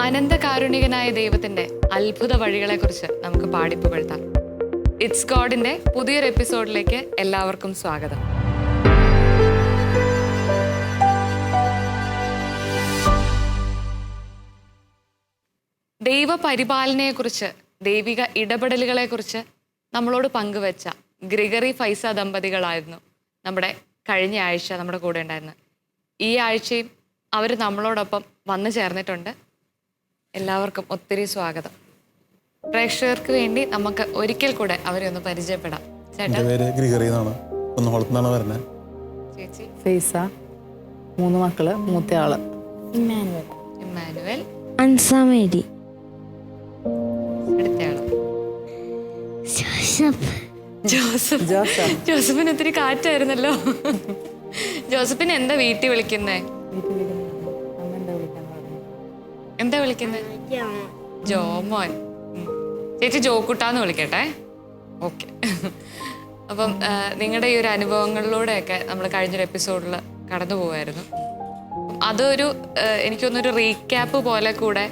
അനന്തകാരുണികനായ ദൈവത്തിന്റെ അത്ഭുത വഴികളെക്കുറിച്ച് നമുക്ക് പാടിപ്പുകഴ്ത്താം. ഇറ്റ്സ് ഗോഡിന്റെ പുതിയൊരു എപ്പിസോഡിലേക്ക് എല്ലാവർക്കും സ്വാഗതം. ദൈവ പരിപാലനയെക്കുറിച്ച്, ദൈവിക ഇടപെടലുകളെക്കുറിച്ച് നമ്മളോട് പങ്കുവെച്ച ഗ്രിഗറി ഫൈസ ദമ്പതികളായിരുന്നു നമ്മുടെ കഴിഞ്ഞ ആഴ്ച നമ്മുടെ കൂടെ ഉണ്ടായിരുന്നത്. ഈ ആഴ്ചയും അവർ നമ്മളോടൊപ്പം വന്നു ചേർന്നിട്ടുണ്ട്. എല്ലാവർക്കും ഒത്തിരി സ്വാഗതം. പ്രേക്ഷകർക്ക് വേണ്ടി നമുക്ക് ഒരിക്കൽ കൂടെ അവരെ ഒന്ന് പരിചയപ്പെടാം. ചേട്ടാ, പേര് ഗ്രിഗറി എന്നാണ്, കുന്നംകുളത്തുനിന്നാണ് വരുന്നത്. ചേച്ചി ഫൈസ, 3 മക്കള്, മൂത്തയാള് ഇമ്മാനുവൽ, അൻസാമേരി, അടുത്തയാള് ജോസഫ്. ജോസഫിന് ഒത്തിരി കാറ്റായിരുന്നല്ലോ. ജോസഫിന് എന്താ വീട്ടിൽ വിളിക്കുന്നേ? എന്താ വിളിക്കുന്നത്? ജോമോൻ. ചേച്ചി ജോക്കുട്ടാന്ന് വിളിക്കട്ടെ. ഓക്കെ. അപ്പം നിങ്ങളുടെ ഈ ഒരു അനുഭവങ്ങളിലൂടെയൊക്കെ നമ്മൾ കഴിഞ്ഞൊരു എപ്പിസോഡിൽ കടന്നു പോവായിരുന്നു. അതൊരു എനിക്കൊന്നൊരു റീക്യാപ്പ് പോലെ കൂടെ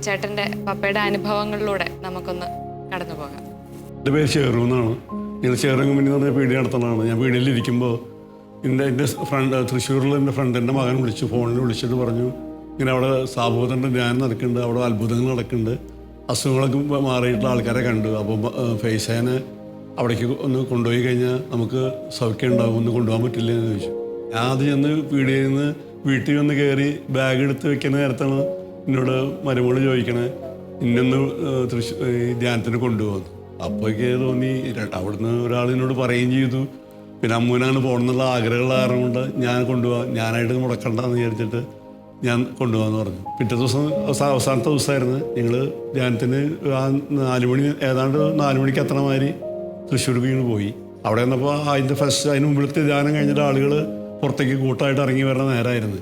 ചേട്ടൻ്റെ പപ്പയുടെ അനുഭവങ്ങളിലൂടെ നമുക്കൊന്ന് കടന്നു പോകാം. എൻ്റെ പേര് ഷെയറു എന്നാണ്. ഞങ്ങൾ ഷെയറിംഗ് കമ്പനി എന്ന് പറഞ്ഞ പീഡിയ നടത്തുന്നതാണ്. ഞാൻ പീഡിയയിലിരിക്കുമ്പോൾ എൻ്റെ ഫ്രണ്ട് തൃശ്ശൂരിൽ എൻ്റെ ഫ്രണ്ടിൻ്റെ മകൻ വിളിച്ചു, ഫോണിൽ വിളിച്ചിട്ട് പറഞ്ഞു, ഇങ്ങനെ അവിടെ സാബോധൻ്റെ ധ്യാനം നടക്കുന്നുണ്ട്, അവിടെ അത്ഭുതങ്ങൾ നടക്കുന്നുണ്ട്, അസുഖങ്ങളൊക്കെ മാറിയിട്ടുള്ള ആൾക്കാരെ കണ്ടു. അപ്പോൾ ഫൈസേനെ അവിടേക്ക് ഒന്ന് കൊണ്ടുപോയി കഴിഞ്ഞാൽ നമുക്ക് സൗഖ്യം ഉണ്ടാവും, ഒന്ന് കൊണ്ടുപോകാൻ പറ്റില്ല എന്ന് ചോദിച്ചു. ഞാൻ ആദ്യം ചെന്ന് പീഡിയയിൽ നിന്ന് വീട്ടിൽ വന്ന് കയറി ബാഗ് എടുത്ത് വെക്കുന്ന നേരത്താണ് എന്നോട് മരുമോള് ചോദിക്കണേ, ഇന്നൊന്ന് ധ്യാനത്തിന് കൊണ്ടുപോകുന്നു. അപ്പോഴേക്ക് തോന്നി, അവിടുന്ന് ഒരാളിനോട് പറയുകയും ചെയ്തു. പിന്നെ അമ്മൂനാണ് പോകണമെന്നുള്ള ആഗ്രഹമുള്ള കാരണം കൊണ്ട് ഞാൻ കൊണ്ടുപോകാം, ഞാനായിട്ട് മുടക്കണ്ടെന്ന് വിചാരിച്ചിട്ട് ഞാൻ കൊണ്ടുപോകാമെന്ന് പറഞ്ഞു. പിറ്റേ ദിവസം അവസാനത്തെ ദിവസമായിരുന്നു. ഞങ്ങൾ ധ്യാനത്തിന് 4 മണി, ഏതാണ്ട് 4 മണിക്ക് എത്തണ മാതിരി തൃശ്ശൂർക്ക് വീണ് പോയി. അവിടെ വന്നപ്പോൾ അതിന് മുമ്പിലത്തെ ധ്യാനം കഴിഞ്ഞിട്ട് ആളുകൾ പുറത്തേക്ക് കൂട്ടമായിട്ട് ഇറങ്ങി വരുന്ന നേരമായിരുന്നു.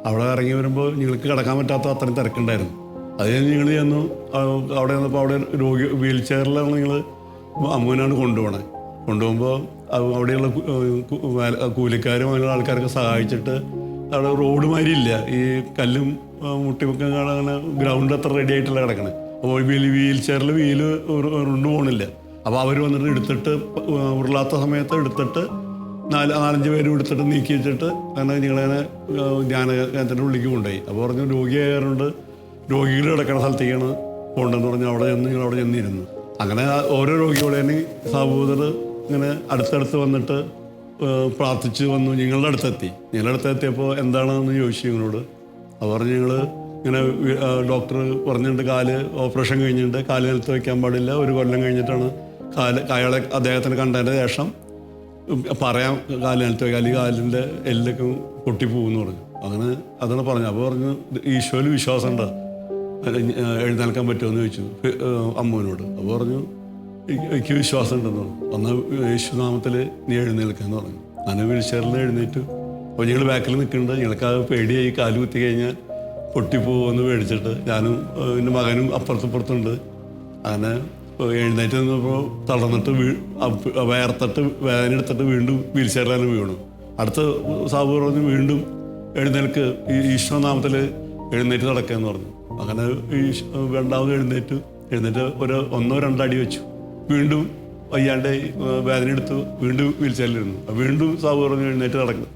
അവിടെ ഇറങ്ങി വരുമ്പോൾ ഞങ്ങൾക്ക് കിടക്കാൻ പറ്റാത്ത അത്രയും തിരക്കുണ്ടായിരുന്നു. അത് കഴിഞ്ഞ് ഞങ്ങൾ ചെന്നു. അവിടെ വന്നപ്പോൾ അവിടെ വീൽ ചെയറിലാണ് ഞങ്ങൾ അമ്മൂനാണ് കൊണ്ടുപോകണേ. കൊണ്ടുപോകുമ്പോൾ അവിടെയുള്ള കൂലിക്കാരും അതിലുള്ള ആൾക്കാരൊക്കെ സഹായിച്ചിട്ട് അവിടെ റോഡ് മാതിരി ഇല്ല, ഈ കല്ലും മുട്ടിമൊക്കെ അങ്ങനെ ഗ്രൗണ്ട് അത്ര റെഡി ആയിട്ടല്ല കിടക്കണേ. അപ്പോൾ വീൽ ചെയറിൽ വീല് ഉരുണ്ട് പോകണില്ല. അപ്പോൾ അവർ വന്നിട്ട് എടുത്തിട്ട് ഉരുളാത്ത സമയത്ത് എടുത്തിട്ട് 4-5 പേരും എടുത്തിട്ട് നീക്കി വെച്ചിട്ട് അങ്ങനെ ഞങ്ങളതിനെ ധ്യാനകേന്ദ്രത്തിൻ്റെ ഉള്ളിലേക്ക് കൊണ്ടുപോയി. അപ്പോൾ പറഞ്ഞു, രോഗിയായതുകൊണ്ട് രോഗികൾ കിടക്കണ സ്ഥലത്തേക്കാണ് പോകേണ്ടതെന്ന് പറഞ്ഞു. അവിടെ ചെന്ന് ഞങ്ങൾ അവിടെ ചെന്നിരുന്നു. അങ്ങനെ ഓരോ രോഗികളേനെ സഹോദരർ ഇങ്ങനെ അടുത്തടുത്ത് വന്നിട്ട് പ്രാർത്ഥിച്ച് വന്നു. ഞങ്ങളുടെ അടുത്തെത്തിയപ്പോൾ എന്താണെന്ന് ചോദിച്ചു ഞങ്ങളോട്. അത് പറഞ്ഞ് ഞങ്ങൾ ഇങ്ങനെ ഡോക്ടർ പറഞ്ഞിട്ടുണ്ട്, കാല് ഓപ്പറേഷൻ കഴിഞ്ഞിട്ടുണ്ട്, കാല് നിലത്ത് വയ്ക്കാൻ പാടില്ല, 1 കൊല്ലം കഴിഞ്ഞിട്ടാണ് അയാളെ അദ്ദേഹത്തിന് കണ്ടതിൻ്റെ ശേഷം പറയാം കാല് നിലത്ത് വയ്ക്കാൻ, അല്ലെങ്കിൽ കാലിൻ്റെ എല്ലൊക്കെ പൊട്ടിപ്പോകുമെന്ന് പറഞ്ഞു. അങ്ങനെ അതാണ് പറഞ്ഞു. അപ്പോൾ പറഞ്ഞു, ഈശോയിൽ വിശ്വാസമുണ്ട്, എഴുന്നേൽക്കാൻ പറ്റുമെന്ന് ചോദിച്ചു അമ്മുവിനോട്. അപ്പോൾ പറഞ്ഞു, എനിക്ക് വിശ്വാസം ഉണ്ടെന്ന് പറഞ്ഞു. അന്ന് യേശുനാമത്തിൽ നീ എഴുന്നേൽക്കാന്ന് പറഞ്ഞു. അങ്ങനെ വീൽചെയറിൽ എഴുന്നേറ്റു. അപ്പോൾ ഞങ്ങൾ ബാക്കിൽ നിൽക്കുന്നുണ്ട്. ഞങ്ങൾക്ക് ആ പേടിയായി, കാല് കുത്തി കഴിഞ്ഞാൽ പൊട്ടിപ്പോകുമെന്ന് പേടിച്ചിട്ട് ഞാനും എൻ്റെ മകനും അപ്പുറത്തുണ്ട്. അങ്ങനെ എഴുന്നേറ്റ് നിന്നപ്പോൾ തളർന്നിട്ട് വേർത്തിട്ട് വേദന എടുത്തിട്ട് വീണ്ടും വീൽചെയറിൽ തന്നെ വീണു. അടുത്ത സാബു പറഞ്ഞു, വീണ്ടും എഴുന്നേൽക്ക്, ഈ ഈശ്വരനാമത്തിൽ എഴുന്നേറ്റ് നടക്കാമെന്ന് പറഞ്ഞു. അങ്ങനെ രണ്ടാമത് എഴുന്നേറ്റ് 1-2 അടി വെച്ചു. വീണ്ടും വയ്യാണ്ട് വേദന എടുത്തു, വീണ്ടും വീൽചെയറിലിരുന്നു. വീണ്ടും സാബു പറഞ്ഞു, എഴുന്നേറ്റ് നടക്കും,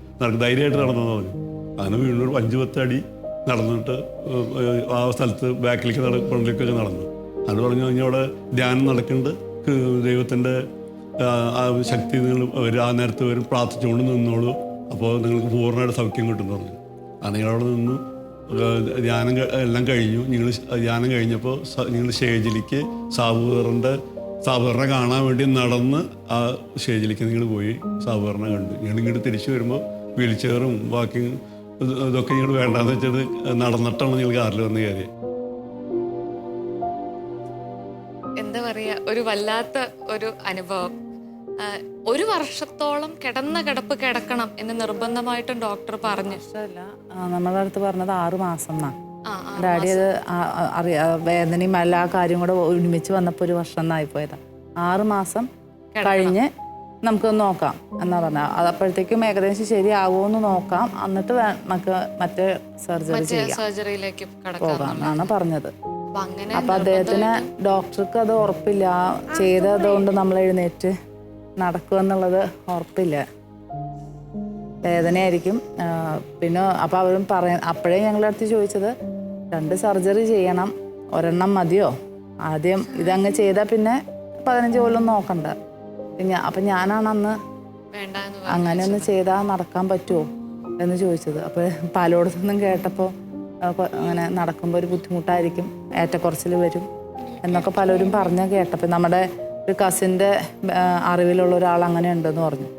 ധൈര്യമായിട്ട് നടന്നെന്ന് പറഞ്ഞു. അങ്ങനെ വീണ്ടും 5-10 അടി നടന്നിട്ട് ആ സ്ഥലത്ത് ബാക്കിലേക്ക് ഫ്രണ്ടിലേക്കൊക്കെ നടന്നു. അത് പറഞ്ഞു, കഴിഞ്ഞവിടെ ധ്യാനം നടക്കുന്നുണ്ട്, ദൈവത്തിൻ്റെ ശക്തി നിങ്ങൾ ആ നേരത്ത് വരും, പ്രാർത്ഥിച്ചുകൊണ്ട് നിന്നോളൂ, അപ്പോൾ നിങ്ങൾക്ക് പൂർണ്ണമായിട്ട് സൗഖ്യം കിട്ടുമെന്ന് പറഞ്ഞു. അത് നിങ്ങളവിടെ നിന്നു. ധ്യാനം എല്ലാം കഴിഞ്ഞു. നിങ്ങൾ ധ്യാനം കഴിഞ്ഞപ്പോൾ നിങ്ങൾ സ്റ്റേജിലേക്ക് സാബുറിനെ കാണാൻ വേണ്ടി നടന്ന് ആ സ്റ്റേജിലേക്ക് നിങ്ങൾ പോയി സാബുറിനെ കണ്ടു. നിങ്ങൾ ഇങ്ങോട്ട് തിരിച്ചു വരുമ്പോൾ വീൽ ചെയറും ബാക്കി ഇതൊക്കെ നിങ്ങൾ വേണ്ടാന്ന് വെച്ചിട്ട് നടന്നിട്ടാണ് നിങ്ങൾ കാറിൽ വന്ന് കയറി. എന്താ പറയാ, ഒരു വല്ലാത്ത ഒരു അനുഭവം. 1 വർഷത്തോളം കിടന്ന കിടപ്പ് കിടക്കണം എന്ന് നിർബന്ധമായിട്ടും ഡോക്ടർ പറഞ്ഞു. നമ്മുടെ അടുത്ത് പറഞ്ഞത് 6 മാസം എന്നാ. ഡാഡി അത് വേദനയും എല്ലാ കാര്യം കൂടെ ഒരുമിച്ച് വന്നപ്പോൾ 1 വർഷം എന്നായി പോയതാ. 6 മാസം കഴിഞ്ഞ് നമുക്ക് നോക്കാം എന്നാ പറഞ്ഞാൽ അത് അപ്പോഴത്തേക്കും ഏകദേശം ശരിയാകുമോന്ന് നോക്കാം, എന്നിട്ട് നമുക്ക് മറ്റേ സർജറി ചെയ്യാം സർജറിയിലേക്ക് പോകാം എന്നാണ് പറഞ്ഞത്. അപ്പൊ അങ്ങനെ അപ്പൊ അദ്ദേഹത്തിന് ഡോക്ടർക്ക് അത് ഉറപ്പില്ല, ചെയ്തതുകൊണ്ട് നമ്മൾ എഴുന്നേറ്റ് നടക്കുമെന്നുള്ളത് ഉറപ്പില്ല, വേദനയായിരിക്കും. പിന്നെ അപ്പൊ അവരും അപ്പോഴേ ഞങ്ങളുടെ അടുത്ത് ചോദിച്ചത് 2 സർജറി ചെയ്യണം, ഒരെണ്ണം മതിയോ, ആദ്യം ഇതങ്ങ് ചെയ്താൽ പിന്നെ 15 കൊല്ലം നോക്കണ്ട. അപ്പം ഞാനാണ് അന്ന് അങ്ങനെ ഒന്ന് ചെയ്താൽ നടക്കാൻ പറ്റുമോ എന്ന് ചോദിച്ചത്. അപ്പോൾ പലയിടത്തുനിന്നും കേട്ടപ്പോൾ അങ്ങനെ നടക്കുമ്പോൾ ഒരു ബുദ്ധിമുട്ടായിരിക്കും, ഏറ്റക്കുറച്ചിൽ വരും എന്നൊക്കെ പലരും പറഞ്ഞ് കേട്ടപ്പോൾ നമ്മുടെ ഒരു കസിൻ്റെ അറിവിലുള്ള ഒരാൾ അങ്ങനെ ഉണ്ടെന്ന് പറഞ്ഞു.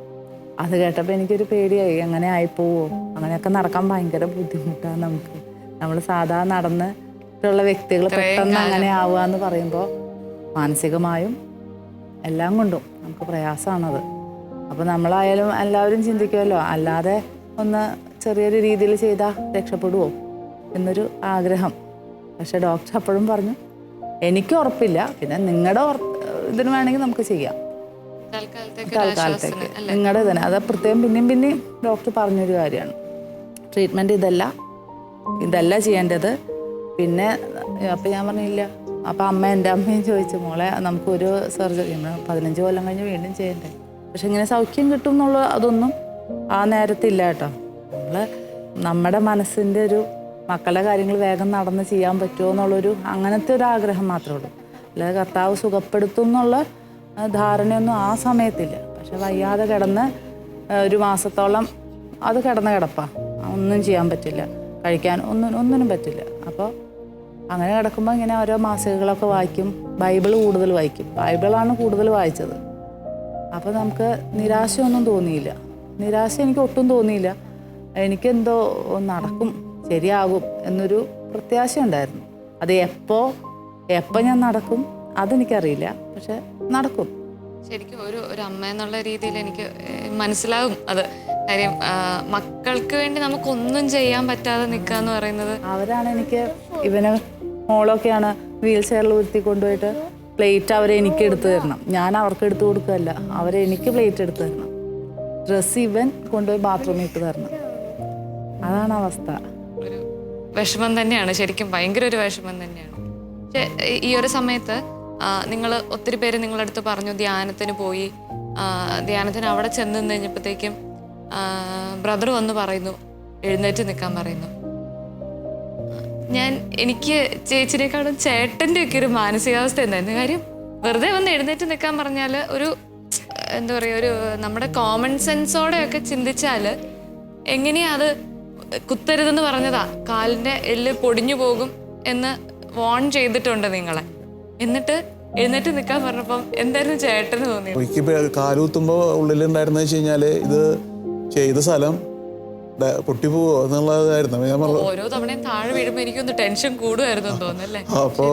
അത് കേട്ടപ്പോൾ എനിക്കൊരു പേടിയായി, അങ്ങനെ ആയിപ്പോവോ, അങ്ങനെയൊക്കെ നടക്കാൻ ഭയങ്കര ബുദ്ധിമുട്ടാണ് നമുക്ക്. നമ്മൾ സാധാരണ നടന്നിട്ടുള്ള വ്യക്തികൾ പെട്ടെന്ന് അങ്ങനെ ആവുക എന്ന് പറയുമ്പോൾ മാനസികമായും എല്ലാം കൊണ്ടും നമുക്ക് പ്രയാസമാണത്. അപ്പോൾ നമ്മളായാലും എല്ലാവരും ചിന്തിക്കുമല്ലോ, അല്ലാതെ ഒന്ന് ചെറിയൊരു രീതിയിൽ ചെയ്താൽ രക്ഷപ്പെടുവോ എന്നൊരു ആഗ്രഹം. പക്ഷെ ഡോക്ടർ അപ്പോഴും പറഞ്ഞു എനിക്ക് ഉറപ്പില്ല, പിന്നെ നിങ്ങളുടെ ഇതിന് വേണമെങ്കിൽ നമുക്ക് ചെയ്യാം തൽക്കാലത്തേക്ക്, നിങ്ങളുടെ തന്നെ. അത് പ്രത്യേകം പിന്നെയും ഡോക്ടർ പറഞ്ഞൊരു കാര്യമാണ്, ട്രീറ്റ്മെൻറ്റ് ഇതല്ല ചെയ്യേണ്ടത്. പിന്നെ അപ്പം ഞാൻ പറഞ്ഞില്ല. അപ്പം എൻ്റെ അമ്മയും ചോദിച്ചു, മോളെ നമുക്കൊരു സർജറി 15 കൊല്ലം കഴിഞ്ഞ് വീണ്ടും ചെയ്യണ്ടേ, പക്ഷെ ഇങ്ങനെ സൗഖ്യം കിട്ടും എന്നുള്ള അതൊന്നും ആ നേരത്തില്ല കേട്ടോ. നമ്മുടെ മനസ്സിൻ്റെ ഒരു മക്കളുടെ കാര്യങ്ങൾ വേഗം നടന്ന് ചെയ്യാൻ പറ്റുമോ എന്നുള്ളൊരു അങ്ങനത്തെ ഒരു ആഗ്രഹം മാത്രമേ ഉള്ളൂ. അല്ലാതെ കർത്താവ് സുഖപ്പെടുത്തും എന്നുള്ള ധാരണയൊന്നും ആ സമയത്തില്ല. പക്ഷെ വയ്യാതെ കിടന്ന് 1 മാസത്തോളം അത് കിടപ്പാ, ഒന്നും ചെയ്യാൻ പറ്റില്ല, കഴിക്കാൻ ഒന്നിനും പറ്റില്ല. അപ്പോൾ അങ്ങനെ കിടക്കുമ്പോൾ ഇങ്ങനെ ഓരോ മാസികകളൊക്കെ വായിക്കും, ബൈബിൾ കൂടുതൽ വായിക്കും, ബൈബിളാണ് കൂടുതൽ വായിച്ചത്. അപ്പോൾ നമുക്ക് നിരാശയൊന്നും തോന്നിയില്ല, നിരാശ എനിക്ക് ഒട്ടും തോന്നിയില്ല. എനിക്കെന്തോ നടക്കും, ശരിയാകും എന്നൊരു പ്രത്യാശ ഉണ്ടായിരുന്നു. അത് എപ്പോൾ ഞാൻ നടക്കും അതെനിക്കറിയില്ല, പക്ഷെ നടക്കും. ശരിക്കും ഒരു അമ്മ എന്നുള്ള രീതിയിൽ എനിക്ക് മനസ്സിലാകും അത്. കാര്യം മക്കൾക്ക് വേണ്ടി നമുക്കൊന്നും ചെയ്യാൻ പറ്റാതെ നിൽക്കുക എന്ന് പറയുന്നത്. അവരാണ് എനിക്ക്, ഇവന് മോളൊക്കെയാണ് വീൽ ചെയറിൽ ഉരുത്തി കൊണ്ടുപോയിട്ട് പ്ലേറ്റ് അവരെ എനിക്ക് എടുത്തു തരണം, ഞാൻ അവർക്ക് എടുത്തു കൊടുക്കുകയല്ല, അവരെ എനിക്ക് പ്ലേറ്റ് എടുത്തു തരണം, ഡ്രസ്സ് ഇവൻ കൊണ്ടുപോയി ബാത്റൂമിൽ ഇട്ട് തരണം. അതാണ് അവസ്ഥ. ഒരു വിഷമം തന്നെയാണ്, ശരിക്കും ഭയങ്കര ഒരു വിഷമം തന്നെയാണ്. പക്ഷെ ഈ ഒരു സമയത്ത് നിങ്ങൾ ഒത്തിരി പേര് നിങ്ങളുടെ അടുത്ത് പറഞ്ഞു ധ്യാനത്തിന് പോയി, ധ്യാനത്തിന് അവിടെ ചെന്ന് കഴിഞ്ഞപ്പോഴത്തേക്കും ബ്രദർ വന്ന് പറയുന്നു എഴുന്നേറ്റ് നിൽക്കാൻ പറയുന്നു. എനിക്ക് ചേച്ചിനേക്കാളും ചേട്ടൻ്റെ ഒക്കെ ഒരു മാനസികാവസ്ഥ എന്തായിരുന്നു. കാര്യം വെറുതെ വന്ന് എഴുന്നേറ്റ് നിൽക്കാൻ പറഞ്ഞാൽ ഒരു എന്താ പറയുക, ഒരു നമ്മുടെ കോമൺ സെൻസോടെയൊക്കെ ചിന്തിച്ചാൽ എങ്ങനെയാ അത് കുത്തരുതെന്ന് പറഞ്ഞതാ, കാലിൻ്റെ എല്ല് പൊടിഞ്ഞു പോകും എന്ന് വാൺ ചെയ്തിട്ടുണ്ട് നിങ്ങളെ. എന്നിട്ട് എഴുന്നേറ്റ് നിൽക്കാൻ പറഞ്ഞപ്പം എന്തായിരുന്നു ചേട്ടന് തോന്നിയത്? എനിക്ക് കാലുകുത്തുമ്പോൾ ഉള്ളിലുണ്ടായിരുന്ന വെച്ച് കഴിഞ്ഞാല് ഇത് ചെയ്ത സ്ഥലം പൊട്ടിപ്പോവോ എന്നുള്ളതായിരുന്നു. ഞാൻ ഓരോ തവണയും താഴെ വീഴുമ്പോൾ എനിക്കൊന്ന് ടെൻഷൻ കൂടുമായിരുന്നു തോന്നുന്നല്ലേ. അപ്പോൾ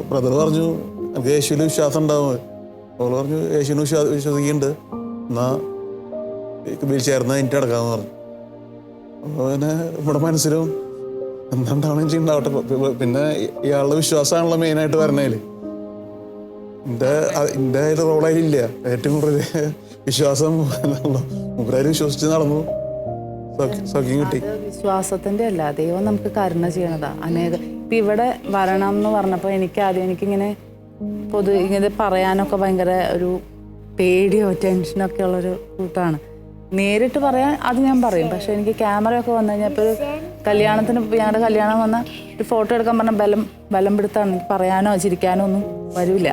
ബ്രദർ പറഞ്ഞു എനിക്ക് യേശുവിൽ വിശ്വാസം ഉണ്ടാവും. അവള് പറഞ്ഞു യേശുവിന് വിശ്വസിക്കുന്നുണ്ട്, എന്നാ വീൽ ചേർന്ന് എനിക്ക് കിടക്കാന്ന് പറഞ്ഞു. അപ്പോൾ പിന്നെ നമ്മുടെ മനസ്സിലും എന്താണ്ടാവണം ഉണ്ടാവട്ടെ. പിന്നെ ഇയാളുടെ വിശ്വാസമാണല്ലോ മെയിനായിട്ട് വരണേല്. എൻ്റെ റോളായില്ല, ഏറ്റവും കൂടുതൽ വിശ്വാസം മുമ്പരാര് വിശ്വസിച്ച് നടന്നു, സൗഖ്യം കിട്ടി. വിശ്വാസത്തിന്റെ അല്ല, ദൈവം നമുക്ക് കരുണ ചെയ്യണതാ. ഇപ്പം ഇവിടെ വരണം എന്ന് പറഞ്ഞപ്പോൾ എനിക്കിങ്ങനെ ഇങ്ങനെ പറയാനൊക്കെ ഭയങ്കര ഒരു പേടിയോ ടെൻഷനൊക്കെ ഉള്ളൊരു കൂട്ടാണ്. നേരിട്ട് പറയാൻ അത് ഞാൻ പറയും, പക്ഷെ എനിക്ക് ക്യാമറയൊക്കെ വന്നു കഴിഞ്ഞാൽ ഇപ്പോൾ ഒരു കല്യാണത്തിന്, ഞങ്ങളുടെ കല്യാണം വന്ന ഒരു ഫോട്ടോ എടുക്കാൻ പറഞ്ഞാൽ ബലം പിടുത്താണ്, എനിക്ക് പറയാനോ ചിരിക്കാനോ ഒന്നും വരില്ല.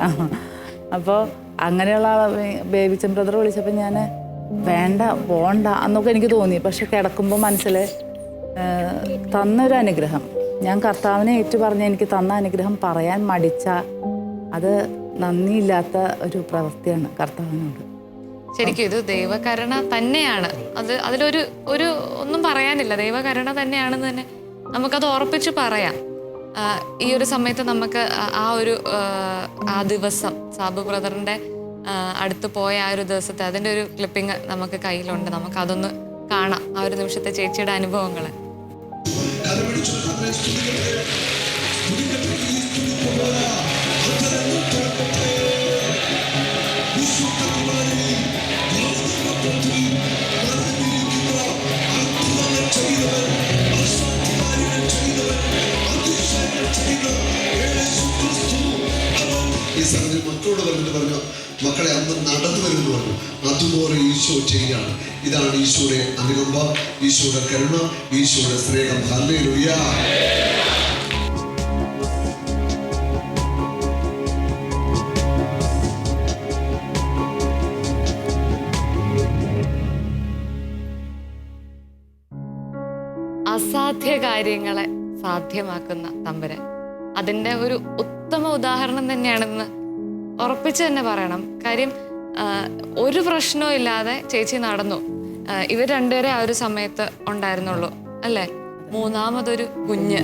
അപ്പോൾ അങ്ങനെയുള്ള ബേബിച്ചൻ ബ്രദർ വിളിച്ചപ്പോൾ ഞാൻ വേണ്ട പോണ്ട എന്നൊക്കെ എനിക്ക് തോന്നി. പക്ഷെ കിടക്കുമ്പോൾ മനസ്സിൽ തന്നൊരു അനുഗ്രഹം, ഞാൻ കർത്താവിനെ ഏറ്റു പറഞ്ഞ് എനിക്ക് തന്ന അനുഗ്രഹം പറയാൻ മടിച്ച അത് നന്ദിയില്ലാത്ത ഒരു പ്രവൃത്തിയാണ് കർത്താവിനോട്. ശരിക്കും ഇത് ദൈവകരുണ തന്നെയാണ്. അതിലൊരു ഒന്നും പറയാനില്ല, ദൈവകരുണ തന്നെയാണെന്ന് തന്നെ നമുക്കത് ഉറപ്പിച്ച് പറയാം. ഈ ഒരു സമയത്ത് നമുക്ക് ആ ദിവസം സാബു ബ്രദറിന്റെ അടുത്ത് പോയ ആ ഒരു ദിവസത്തെ അതിൻ്റെ ഒരു ക്ലിപ്പിംഗ് നമുക്ക് കയ്യിലുണ്ട്. നമുക്കതൊന്ന് കാണാം, ആ ഒരു നിമിഷത്തെ ചേച്ചിയുടെ അനുഭവങ്ങൾ. Visu ഈ സമയത്ത് മക്കളോട് പറഞ്ഞിട്ട് പറഞ്ഞു, മക്കളെ അന്ന് നടന്നു വരുമെന്ന് പറഞ്ഞു. അതുപോലെ ഈശോ ചെയ്യാണ്. ഇതാണ് ഈശോയുടെ അനുകമ്പ, ഈശോയുടെ കരുണ, ഈശോയുടെ സ്നേഹം. ഹല്ലേലൂയ. അസാധ്യ കാര്യങ്ങളെ സാധ്യമാക്കുന്ന തമ്പുരാൻ, അതിൻ്റെ ഒരു ഉത്തമ ഉദാഹരണം തന്നെയാണെന്ന് ഉറപ്പിച്ച് തന്നെ പറയണം. കാര്യം ഒരു പ്രശ്നവും ഇല്ലാതെ ചേച്ചി നടന്നു. ഇവർ രണ്ടുപേരെ ആ ഒരു സമയത്ത് ഉണ്ടായിരുന്നുള്ളൂ അല്ലേ? മൂന്നാമതൊരു കുഞ്ഞ്.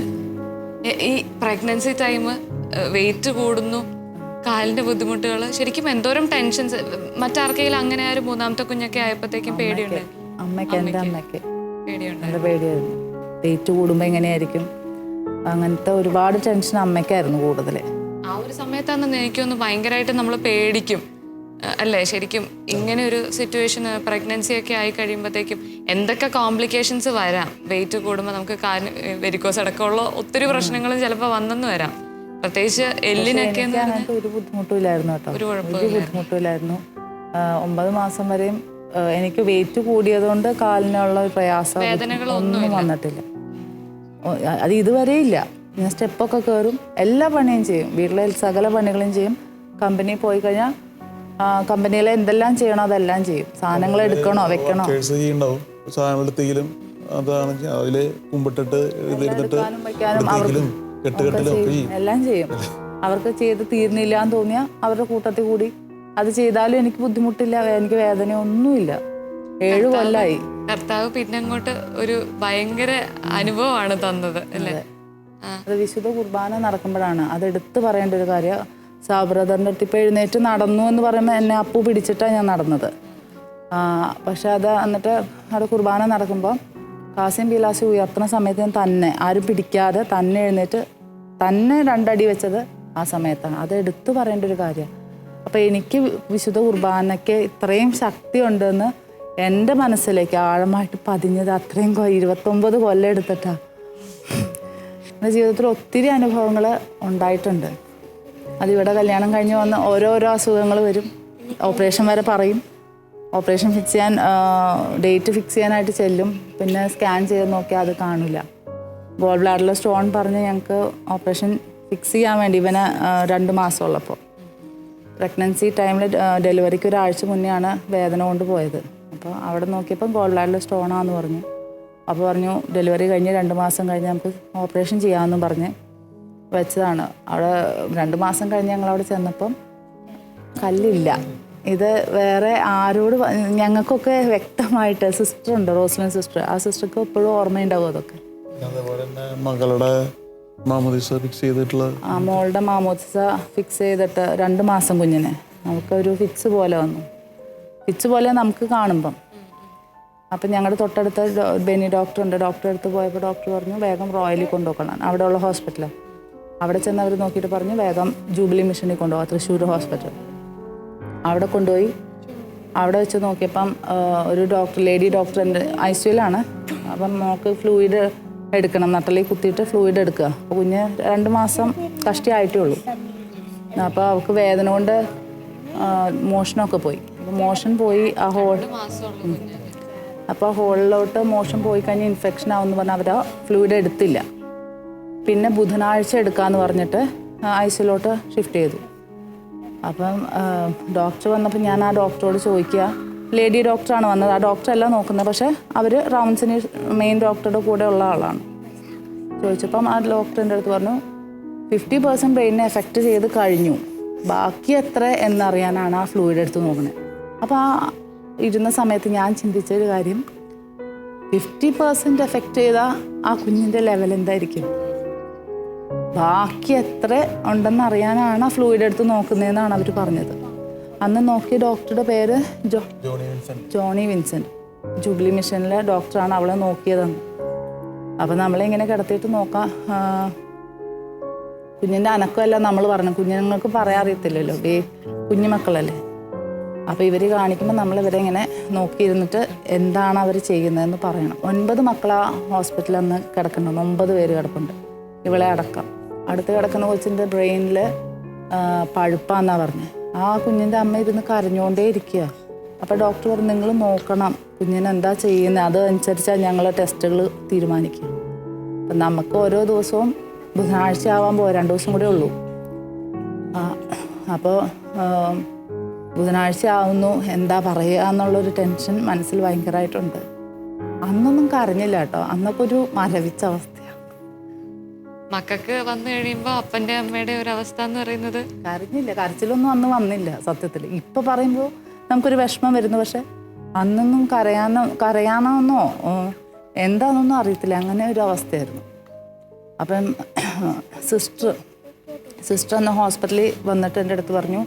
ഈ പ്രഗ്നൻസി ടൈം, വെയിറ്റ് കൂടുന്നു, കാലിൻ്റെ ബുദ്ധിമുട്ടുകൾ, ശരിക്കും എന്തോരം ടെൻഷൻസ്. മറ്റാർക്കെങ്കിലും അങ്ങനെ ഒരു മൂന്നാമത്തെ കുഞ്ഞൊക്കെ ആയപ്പോഴത്തേക്കും പേടിയുണ്ട്. അമ്മയ്ക്ക്, എൻ്റെ അമ്മയ്ക്ക് പേടിയുണ്ട്. നല്ല പേടിയായിരുന്നു. വെയിറ്റ് കൂടുമ്പോൾ എങ്ങനെയായിരിക്കും, അങ്ങനത്തെ ഒരുപാട് ടെൻഷൻ അമ്മയ്ക്കായിരുന്നു കൂടുതൽ. ആ ഒരു സമയത്താണെന്ന് എനിക്കൊന്ന് ഭയങ്കരമായിട്ട് നമ്മൾ പേടിക്കും അല്ലേ? ശരിക്കും ഇങ്ങനെ ഒരു സിറ്റുവേഷൻ, പ്രഗ്നൻസി ഒക്കെ ആയി കഴിയുമ്പോഴത്തേക്കും എന്തൊക്കെ കോംപ്ലിക്കേഷൻസ് വരാം. വെയിറ്റ് കൂടുമ്പോൾ നമുക്ക് വെരിക്കോസ് അടക്കമുള്ള ഒത്തിരി പ്രശ്നങ്ങളും ചിലപ്പോൾ വന്നെന്ന് വരാം. പ്രത്യേകിച്ച് എല്ലിനൊക്കെ ഒരു ബുദ്ധിമുട്ടും ഇല്ലായിരുന്നു കേട്ടോ, ഒരു ബുദ്ധിമുട്ടും ഇല്ലായിരുന്നു. 9 മാസം വരെയും എനിക്ക് വെയിറ്റ് കൂടിയതുകൊണ്ട് കാലിനുള്ള പ്രയാസം ഒന്നും വന്നിട്ടില്ല. അത് ഇതുവരെ ഇല്ല. ഞാൻ സ്റ്റെപ്പൊക്കെ കയറും, എല്ലാ പണിയും ചെയ്യും, വീട്ടിലെ സകല പണികളും ചെയ്യും. കമ്പനി പോയി കഴിഞ്ഞാൽ കമ്പനിയിലെ എന്തെല്ലാം ചെയ്യണോ അതെല്ലാം ചെയ്യും. സാധനങ്ങൾ എടുക്കണോ വെക്കണോ സാധനങ്ങൾ എടുത്തെങ്കിലും അതാണ് അതില് കുമ്പിട്ടിട്ട് ഇതെടുത്തിട്ട് എല്ലാം ചെയ്യും. അവർക്ക് ചെയ്ത് തീർന്നില്ല എന്ന് തോന്നിയാൽ അവരുടെ കൂട്ടത്തിൽ കൂടി അത് ചെയ്താലും എനിക്ക് ബുദ്ധിമുട്ടില്ല, എനിക്ക് വേദന ഒന്നുമില്ല. 7 കൊല്ലമായി. കർത്താവ് പിന്നെ അങ്ങോട്ട് ഒരു ഭയങ്കര അനുഭവമാണ് തന്നത് അല്ലേ? അത് വിശുദ്ധ കുർബാന നടക്കുമ്പോഴാണ് അത് എടുത്തു പറയേണ്ട ഒരു കാര്യം. സാബ്രദറിൻ്റെ അടുത്ത് ഇപ്പോൾ എഴുന്നേറ്റ് നടന്നു എന്ന് പറയുമ്പോൾ എന്നെ അപ്പു പിടിച്ചിട്ടാണ് ഞാൻ നടന്നത്. പക്ഷെ അത് എന്നിട്ട് അവിടെ കുർബാന നടക്കുമ്പോൾ കാസിം ബിലാസി ഉയർത്തുന്ന സമയത്ത് ഞാൻ തന്നെ ആരും പിടിക്കാതെ തന്നെ എഴുന്നേറ്റ് തന്നെ 2 അടി വെച്ചത് ആ സമയത്താണ്. അത് എടുത്തു പറയേണ്ട ഒരു കാര്യമാണ്. അപ്പോൾ എനിക്ക് വിശുദ്ധ കുർബാനയ്ക്ക് ഇത്രയും ശക്തി ഉണ്ടെന്ന് എൻ്റെ മനസ്സിലേക്ക് ആഴമായിട്ട് പതിഞ്ഞത് അത്രയും 29 കൊല്ലം എടുത്തിട്ടാണ്. എൻ്റെ ജീവിതത്തിൽ ഒത്തിരി അനുഭവങ്ങൾ ഉണ്ടായിട്ടുണ്ട്. അതിവിടെ കല്യാണം കഴിഞ്ഞ് വന്ന് ഓരോരോ അസുഖങ്ങൾ വരും. ഓപ്പറേഷൻ വരെ പറയും. ഓപ്പറേഷൻ ഫിക്സ് ചെയ്യാൻ ഡേറ്റ് ഫിക്സ് ചെയ്യാനായിട്ട് ചെല്ലും. പിന്നെ സ്കാൻ ചെയ്ത് നോക്കിയാൽ അത് കാണില്ല. ഗോൾ ബ്ലാഡറിൽ സ്റ്റോൺ പറഞ്ഞ് ഞങ്ങൾക്ക് ഓപ്പറേഷൻ ഫിക്സ് ചെയ്യാൻ വേണ്ടി ഇവന് 2 മാസമുള്ളപ്പോൾ പ്രഗ്നൻസി ടൈമിൽ ഡെലിവറിക്ക് 1 ആഴ്ച മുന്നെയാണ് വേദന കൊണ്ട് പോയത്. അപ്പോൾ അവിടെ നോക്കിയപ്പോൾ ഗോൾ ബ്ലാഡറിൽ സ്റ്റോണാന്ന് പറഞ്ഞു. അപ്പോൾ പറഞ്ഞു ഡെലിവറി കഴിഞ്ഞ് 2 മാസം കഴിഞ്ഞ് നമുക്ക് ഓപ്പറേഷൻ ചെയ്യാമെന്നും പറഞ്ഞ് വെച്ചതാണ്. അവിടെ 2 മാസം കഴിഞ്ഞ് ഞങ്ങളവിടെ ചെന്നപ്പം കല്ലില്ല. ഇത് വേറെ ആരോട് ഞങ്ങൾക്കൊക്കെ വ്യക്തമായിട്ട് സിസ്റ്ററുണ്ട്, റോസ്ലിൻ സിസ്റ്റർ, ആ സിസ്റ്റർക്ക് എപ്പോഴും ഓർമ്മയുണ്ടാവും അതൊക്കെ. മകളുടെ മാമോദിസ ഫിക്സ് ചെയ്തിട്ടുള്ള മോളുടെ മാമോദിസ ഫിക്സ് ചെയ്തിട്ട് 2 മാസം കുഞ്ഞിന് നമുക്കൊരു ഫിക്സ് പോലെ വന്നു. ഫിക്സ് പോലെ നമുക്ക് കാണുമ്പം. അപ്പം ഞങ്ങളുടെ തൊട്ടടുത്ത് ബെനി ഡോക്ടറുണ്ട്. ഡോക്ടറെ അടുത്ത് പോയപ്പോൾ ഡോക്ടർ പറഞ്ഞു വേഗം റോയലിൽ കൊണ്ടുപോക്കണം, അവിടെയുള്ള ഹോസ്പിറ്റലാണ്. അവിടെ ചെന്ന് അവർ നോക്കിയിട്ട് പറഞ്ഞു വേഗം ജൂബിലി മിഷനിൽ കൊണ്ടുപോകാം, തൃശ്ശൂർ ഹോസ്പിറ്റൽ. അവിടെ കൊണ്ടുപോയി. അവിടെ വെച്ച് നോക്കിയപ്പം ഒരു ഡോക്ടർ, ലേഡി ഡോക്ടർ എൻ്റെ ICUലാണ്. അപ്പം നമുക്ക് ഫ്ലൂയിഡ് എടുക്കണം, നട്ടലിൽ കുത്തിയിട്ട് ഫ്ലൂയിഡ് എടുക്കുക. അപ്പോൾ കുഞ്ഞ് 2 മാസം കഷ്ടിയായിട്ടേ ഉള്ളൂ. അപ്പോൾ അവൾക്ക് വേദന കൊണ്ട് മോഷനൊക്കെ പോയി. അപ്പോൾ മോഷൻ പോയി ആ ഹോൾ, അപ്പോൾ ഹോളിലോട്ട് മോഷൻ പോയി കഴിഞ്ഞ് ഇൻഫെക്ഷൻ ആവുമെന്ന് പറഞ്ഞാൽ അവർ ഫ്ലൂയിഡ് എടുത്തില്ല. പിന്നെ ബുധനാഴ്ച എടുക്കാമെന്ന് പറഞ്ഞിട്ട് ICUലോട്ട് ഷിഫ്റ്റ് ചെയ്തു. അപ്പം ഡോക്ടർ വന്നപ്പോൾ ഞാൻ ആ ഡോക്ടറോട് ചോദിക്കുക, ലേഡി ഡോക്ടറാണ് വന്നത്, ആ ഡോക്ടറല്ല നോക്കുന്നത്, പക്ഷേ അവർ റൗണ്ട്സിന് മെയിൻ ഡോക്ടറുടെ കൂടെ ഉള്ള ആളാണ്. ചോദിച്ചപ്പം ആ ഡോക്ടറിൻ്റെ അടുത്ത് പറഞ്ഞു 50% ബ്രെയിനിനെ എഫക്റ്റ് ചെയ്ത് കഴിഞ്ഞു, ബാക്കി എത്ര എന്നറിയാനാണ് ആ ഫ്ലൂയിഡ് എടുത്ത് നോക്കുന്നത്. അപ്പോൾ ആ ഇരുന്ന സമയത്ത് ഞാൻ ചിന്തിച്ചൊരു കാര്യം, 50% എഫക്റ്റ് ചെയ്ത ആ കുഞ്ഞിൻ്റെ ലെവൽ എന്തായിരിക്കും, ബാക്കി എത്ര ഉണ്ടെന്ന് അറിയാനാണ് ആ ഫ്ലൂയിഡ് എടുത്ത് നോക്കുന്നതെന്നാണ് അവർ പറഞ്ഞത്. അന്ന് നോക്കിയ ഡോക്ടറുടെ പേര് ജോണി വിൻസെൻ്റ്. ജൂബിലി മിഷനിലെ ഡോക്ടറാണ് അവളെ നോക്കിയതെന്ന്. അപ്പോൾ നമ്മളിങ്ങനെ കിടത്തിയിട്ട് നോക്കാം, കുഞ്ഞിൻ്റെ അനക്കമല്ല നമ്മൾ പറഞ്ഞു, കുഞ്ഞുങ്ങൾക്ക് പറയാൻ അറിയത്തില്ലല്ലോ, കുഞ്ഞു മക്കളല്ലേ. അപ്പോൾ ഇവർ കാണിക്കുമ്പോൾ നമ്മളിവരെ ഇങ്ങനെ നോക്കിയിരുന്നിട്ട് എന്താണ് അവർ ചെയ്യുന്നതെന്ന് പറയണം. 9 മക്കളാ ഹോസ്പിറ്റലിൽ അന്ന് കിടക്കുന്നുണ്ട്, 9 പേര് കിടപ്പുണ്ട്, ഇവളെ അടക്കം. അടുത്ത് കിടക്കുന്ന കൊച്ചിൻ്റെ ബ്രെയിനിൽ പഴുപ്പാന്നാ പറഞ്ഞത്. ആ കുഞ്ഞിൻ്റെ അമ്മ ഇരുന്ന് കരഞ്ഞുകൊണ്ടേ ഇരിക്കുക. അപ്പോൾ ഡോക്ടർ പറഞ്ഞു നിങ്ങൾ നോക്കണം കുഞ്ഞിന് എന്താ ചെയ്യുന്നത്, അതനുസരിച്ചാണ് ഞങ്ങൾ ടെസ്റ്റുകൾ തീരുമാനിക്കുക. അപ്പം നമുക്ക് ഓരോ ദിവസവും ബുധനാഴ്ച ആവാൻ പോകാം, 2 ദിവസം കൂടെ ഉള്ളൂ. അപ്പോൾ ബുധനാഴ്ച ആവുന്നു, എന്താ പറയുക എന്നുള്ളൊരു ടെൻഷൻ മനസ്സിൽ ഭയങ്കരമായിട്ടുണ്ട്. അന്നൊന്നും കരഞ്ഞില്ല കേട്ടോ, അന്നൊക്കെ ഒരു മരവിച്ച അവസ്ഥയാണ്. മക്കൾക്ക് വന്നു കഴിയുമ്പോൾ അപ്പൻ്റെ അമ്മയുടെ ഒരു അവസ്ഥ എന്ന് പറയുന്നത് കരഞ്ഞില്ല, കരച്ചിലൊന്നും അന്ന് വന്നില്ല സത്യത്തിൽ. ഇപ്പം പറയുമ്പോൾ നമുക്കൊരു വിഷമം വരുന്നു, പക്ഷെ അന്നൊന്നും കരയാനോന്നോ എന്താണെന്നൊന്നും അറിയത്തില്ല, അങ്ങനെ ഒരു അവസ്ഥയായിരുന്നു. അപ്പം സിസ്റ്റർ അന്ന് ഹോസ്പിറ്റലിൽ വന്നിട്ട് എൻ്റെ അടുത്ത് പറഞ്ഞു,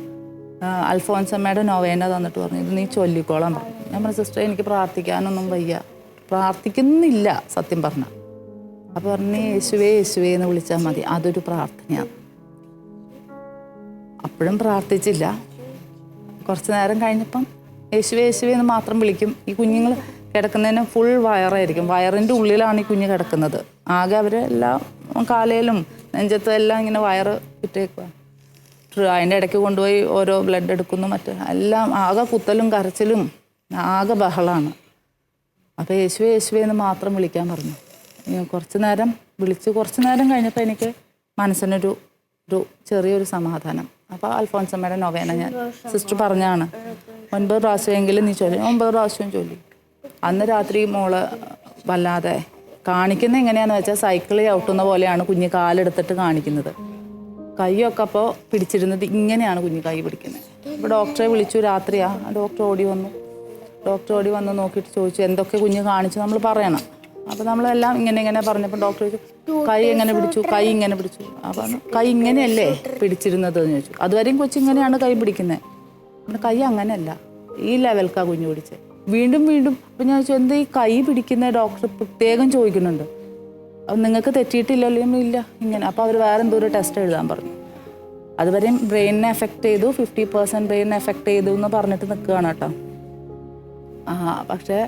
അൽഫോൻസമ്മയുടെ നൊവേന തന്നിട്ട് പറഞ്ഞു ഇത് നീ ചൊല്ലിക്കോളാൻ പറഞ്ഞു. ഞാൻ പറഞ്ഞു സിസ്റ്റർ എനിക്ക് പ്രാർത്ഥിക്കാനൊന്നും വയ്യ, പ്രാർത്ഥിക്കുന്നില്ല സത്യം പറഞ്ഞാൽ. അപ്പോൾ പറഞ്ഞു യേശുവേ യേശുവേ എന്ന് വിളിച്ചാൽ മതി, അതൊരു പ്രാർത്ഥനയാണ്. അപ്പോഴും പ്രാർത്ഥിച്ചില്ല. കുറച്ച് നേരം കഴിഞ്ഞപ്പം യേശുവേ യേശുവേ എന്ന് മാത്രം വിളിക്കും. ഈ കുഞ്ഞുങ്ങൾ കിടക്കുന്നതിന് ഫുൾ വയറായിരിക്കും, വയറിൻ്റെ ഉള്ളിലാണ് ഈ കുഞ്ഞ് കിടക്കുന്നത്. ആകെ അവർ എല്ലാം കാലയിലും നെഞ്ചത്തും എല്ലാം ഇങ്ങനെ വയറ് ഇട്ടേക്കുക. അതിൻ്റെ ഇടയ്ക്ക് കൊണ്ടുപോയി ഓരോ ബ്ലഡ് എടുക്കുന്നു, എല്ലാം ആകെ കുത്തലും കരച്ചിലും ആകെ ബഹളമാണ്. അപ്പോൾ യേശുവേ യേശുവേ എന്ന് മാത്രം വിളിക്കാൻ പറഞ്ഞു. കുറച്ച് നേരം വിളിച്ച് കുറച്ച് നേരം കഴിഞ്ഞപ്പോൾ എനിക്ക് മനസ്സിനൊരു ചെറിയൊരു സമാധാനം. അപ്പോൾ അൽഫോൻസമ്മയുടെ നൊവേന ഞാൻ സിസ്റ്റർ പറഞ്ഞാണ് 9 പ്രാവശ്യമെങ്കിലും നീ ചൊല്ലി. 9 പ്രാവശ്യം ചൊല്ലി. അന്ന് രാത്രി മോള് വല്ലാതെ കാണിക്കുന്നത് എങ്ങനെയാണെന്ന് വെച്ചാൽ സൈക്കിൾ ചവിട്ടുന്ന പോലെയാണ് കുഞ്ഞ് കാലെടുത്തിട്ട് കാണിക്കുന്നത്. കൈയൊക്കെ അപ്പോൾ പിടിച്ചിരുന്നത് ഇങ്ങനെയാണ് കുഞ്ഞ് കൈ പിടിക്കുന്നത്. അപ്പോൾ ഡോക്ടറെ വിളിച്ചു, രാത്രിയാണ്. ഡോക്ടർ ഓടി വന്നു നോക്കിയിട്ട് ചോദിച്ചു എന്തൊക്കെ കുഞ്ഞ് കാണിച്ചു നമ്മൾ പറയണം. അപ്പോൾ നമ്മളെല്ലാം ഇങ്ങനെ പറഞ്ഞപ്പോൾ ഡോക്ടർ ചോദിച്ചു കൈ എങ്ങനെ പിടിച്ചു, കൈ ഇങ്ങനെ പിടിച്ചു. അപ്പം കൈ ഇങ്ങനെയല്ലേ പിടിച്ചിരുന്നത് എന്ന് ചോദിച്ചു. അതുവരെയും കൊച്ചിങ്ങനെയാണ് കൈ പിടിക്കുന്നത്. പിന്നെ കൈ അങ്ങനെയല്ല, ഈ ലെവൽക്കാണ് കുഞ്ഞ് പിടിച്ചത്. വീണ്ടും അപ്പം ഞാൻ ചോദിച്ചു എന്താ ഈ കൈ പിടിക്കുന്ന ഡോക്ടർ പ്രത്യേകം ചോദിക്കുന്നുണ്ട്. അപ്പം നിങ്ങൾക്ക് തെറ്റിയിട്ടില്ലല്ലോ? ഇല്ല ഇങ്ങനെ. അപ്പോൾ അവർ വേറെ എന്തോ ഒരു ടെസ്റ്റ് എഴുതാൻ പറഞ്ഞു. അതുവരെയും ബ്രെയിനിനെ എഫക്റ്റ് ചെയ്തു, 50% ബ്രെയിനിനെ എഫക്റ്റ് ചെയ്തു എന്ന് പറഞ്ഞിട്ട് നിൽക്കുകയാണ് കേട്ടോ. പക്ഷേ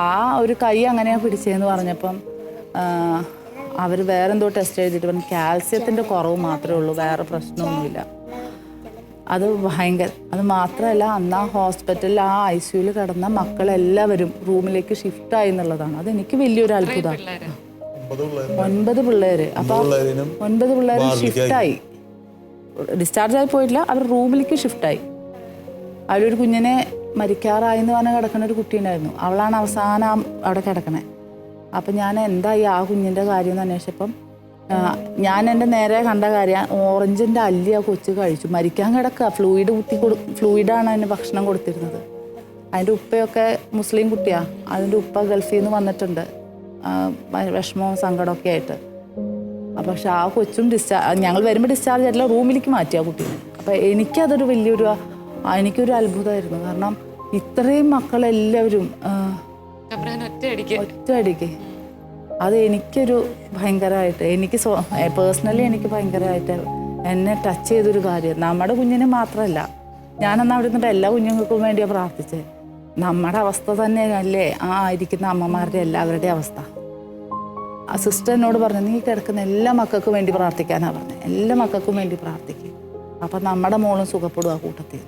ആ ഒരു കൈ അങ്ങനെയാണ് പിടിച്ചതെന്ന് പറഞ്ഞപ്പം അവർ വേറെന്തോ ടെസ്റ്റ് എഴുതിയിട്ട് പറഞ്ഞു കാൽസ്യത്തിൻ്റെ കുറവ് മാത്രമേ ഉള്ളൂ, വേറെ പ്രശ്നമൊന്നുമില്ല. അത് അത് മാത്രമല്ല അന്ന് ആ ഹോസ്പിറ്റലിൽ ആ ICUയിൽ കിടന്ന മക്കളെല്ലാവരും റൂമിലേക്ക് ഷിഫ്റ്റായി എന്നുള്ളതാണ്. അതെനിക്ക് വലിയൊരു അത്ഭുതമാണ്. 9 പിള്ളേർ. അപ്പോൾ 9 പിള്ളേർ ഷിഫ്റ്റായി, ഡിസ്ചാർജ് ആയി പോയിട്ടില്ല, അവർ റൂമിലേക്ക് ഷിഫ്റ്റായി. അവരൊരു കുഞ്ഞിനെ മരിക്കാറായി എന്ന് പറഞ്ഞ് കിടക്കുന്ന ഒരു കുട്ടീണ്ടായിരുന്നു, അവളാണ് അവസാനം അവിടെ കിടക്കണേ. അപ്പം ഞാൻ എന്തായി ആ കുഞ്ഞിൻ്റെ കാര്യം എന്ന് അന്വേഷിച്ചപ്പം ഞാൻ എൻ്റെ നേരെ കണ്ട കാര്യം ഓറഞ്ചിൻ്റെ അല്ലി ആ കൊച്ച് കഴിച്ചു, മരിക്കാൻ കിടക്കുക. ഫ്ലൂയിഡാണ് അതിന് ഭക്ഷണം കൊടുത്തിരുന്നത്. അതിൻ്റെ ഉപ്പയൊക്കെ മുസ്ലിം കുട്ടിയാണ്, അതിൻ്റെ ഉപ്പ ഗൾഫിൽ നിന്ന് വന്നിട്ടുണ്ട്, വിഷമവും സങ്കടമൊക്കെ ആയിട്ട്. പക്ഷെ ആ കൊച്ചും ഞങ്ങൾ വരുമ്പോൾ ഡിസ്ചാർജ് ആയിട്ടില്ല, റൂമിലേക്ക് മാറ്റി ആ കുട്ടീനെ. അപ്പം എനിക്കതൊരു എനിക്കൊരു അത്ഭുതമായിരുന്നു. കാരണം ഇത്രയും മക്കളെല്ലാവരും ഒറ്റയടിക്ക് അത് എനിക്കൊരു ഭയങ്കരമായിട്ട് പേഴ്സണലി എനിക്ക് ഭയങ്കരമായിട്ട് എന്നെ ടച്ച് ചെയ്തൊരു കാര്യം. നമ്മുടെ കുഞ്ഞിന് മാത്രമല്ല, ഞാനന്ന് അവിടെ നിന്നിട്ട് എല്ലാ കുഞ്ഞുങ്ങൾക്കും വേണ്ടിയാണ് പ്രാർത്ഥിച്ചത്. നമ്മുടെ അവസ്ഥ തന്നെയല്ലേ ആ ഇരിക്കുന്ന അമ്മമാരുടെ എല്ലാവരുടെയും അവസ്ഥ. ആ സിസ്റ്റർ എന്നോട് പറഞ്ഞു നീ കിടക്കുന്ന എല്ലാ മക്കൾക്കും വേണ്ടി പ്രാർത്ഥിക്കാനാണ് പറഞ്ഞത്, എല്ലാ മക്കൾക്കും വേണ്ടി പ്രാർത്ഥിക്കും. അപ്പം നമ്മുടെ മോളും സുഖപ്പെടും ആ കൂട്ടത്തിൽ.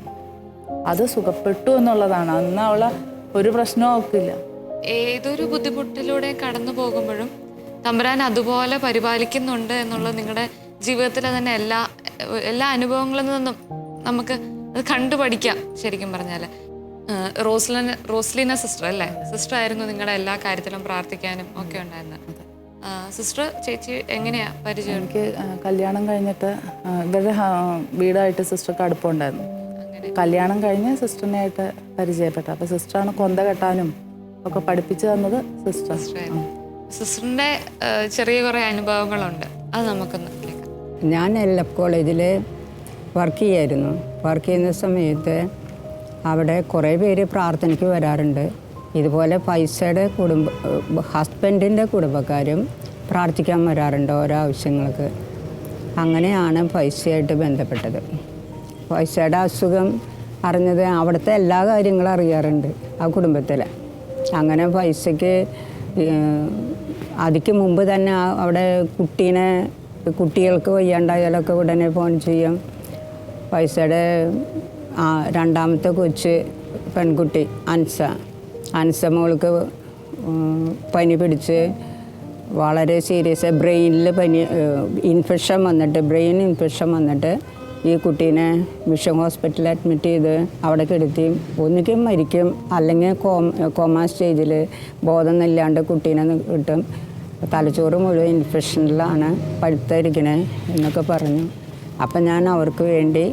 അത് സുഖപ്പെട്ടു എന്നുള്ളതാണ്. അന്ന് അവളെ ഒരു പ്രശ്നവും അവൾക്കില്ല. ഏതൊരു ബുദ്ധിമുട്ടിലൂടെ കടന്നു പോകുമ്പോഴും തമ്പുരാൻ അതുപോലെ പരിപാലിക്കുന്നുണ്ട് എന്നുള്ളത് നിങ്ങളുടെ ജീവിതത്തിലെ തന്നെ എല്ലാ അനുഭവങ്ങളിൽ നിന്നും നമുക്ക് അത് കണ്ടുപഠിക്കാം. ശരിക്കും പറഞ്ഞാൽ റോസ്ലീന സിസ്റ്റർ അല്ലേ, സിസ്റ്റർ ആയിരുന്നു നിങ്ങളുടെ എല്ലാ കാര്യത്തിലും പ്രാർത്ഥിക്കാനും ഒക്കെ ഉണ്ടായിരുന്നത്. സിസ്റ്റർ ചേച്ചി എങ്ങനെയാ പരിചയം? എനിക്ക് കല്യാണം കഴിഞ്ഞിട്ട് ഇവരുടെ വീടായിട്ട് സിസ്റ്റർക്ക് അടുപ്പമുണ്ടായിരുന്നു. കല്യാണം കഴിഞ്ഞ് സിസ്റ്ററിനായിട്ട് പരിചയപ്പെട്ടു. അപ്പോൾ സിസ്റ്ററാണ് കൊന്ത കെട്ടാനും ഒക്കെ പഠിപ്പിച്ചു തന്നത് സിസ്റ്റർ. സിസ്റ്ററിന്റെ ചെറിയ കുറേ അനുഭവങ്ങളുണ്ട്, അത് നമുക്കൊന്ന് കേൾക്കാം. ഞാൻ LF കോളേജിൽ വർക്ക് ചെയ്യുന്ന സമയത്ത് അവിടെ കുറേ പേര് പ്രാർത്ഥനയ്ക്ക് വരാറുണ്ട്. ഇതുപോലെ പൈസയുടെ ഹസ്ബൻഡിൻ്റെ കുടുംബക്കാരും പ്രാർത്ഥിക്കാൻ വരാറുണ്ട് ഓരോ ആവശ്യങ്ങൾക്ക്. അങ്ങനെയാണ് പൈസയായിട്ട് ബന്ധപ്പെട്ടത്. പൈസയുടെ അസുഖം അറിഞ്ഞത് അവിടുത്തെ എല്ലാ കാര്യങ്ങളും അറിയാറുണ്ട് ആ കുടുംബത്തിൽ. അങ്ങനെ പൈസയ്ക്ക് അതിക്ക് മുമ്പ് തന്നെ അവിടെ കുട്ടികൾക്ക് വയ്യാണ്ടായാലൊക്കെ ഉടനെ ഫോൺ ചെയ്യും. ഫൈസയുടെ രണ്ടാമത്തെ കൊച്ച് പെൺകുട്ടി അൻസ മോൾക്ക് പനി പിടിച്ച് വളരെ സീരിയസ് ബ്രെയിൻ ഇൻഫെക്ഷൻ വന്നിട്ട് ഈ കുട്ടീനെ മിഷൻ ഹോസ്പിറ്റലിൽ അഡ്മിറ്റ് ചെയ്ത് അവിടെ കിടത്തി ഒന്നുകിൽ മരിക്കും അല്ലെങ്കിൽ കോമ സ്റ്റേജിൽ ബോധമൊന്നുമില്ലാണ്ട് കുട്ടീനെ കിട്ടും, തലച്ചോറ് മുഴുവൻ ഇൻഫെക്ഷനിലാണ് പഴുത്തിരിക്കണേ എന്നൊക്കെ പറഞ്ഞു. അപ്പം ഞാൻ അവർക്ക് വേണ്ടി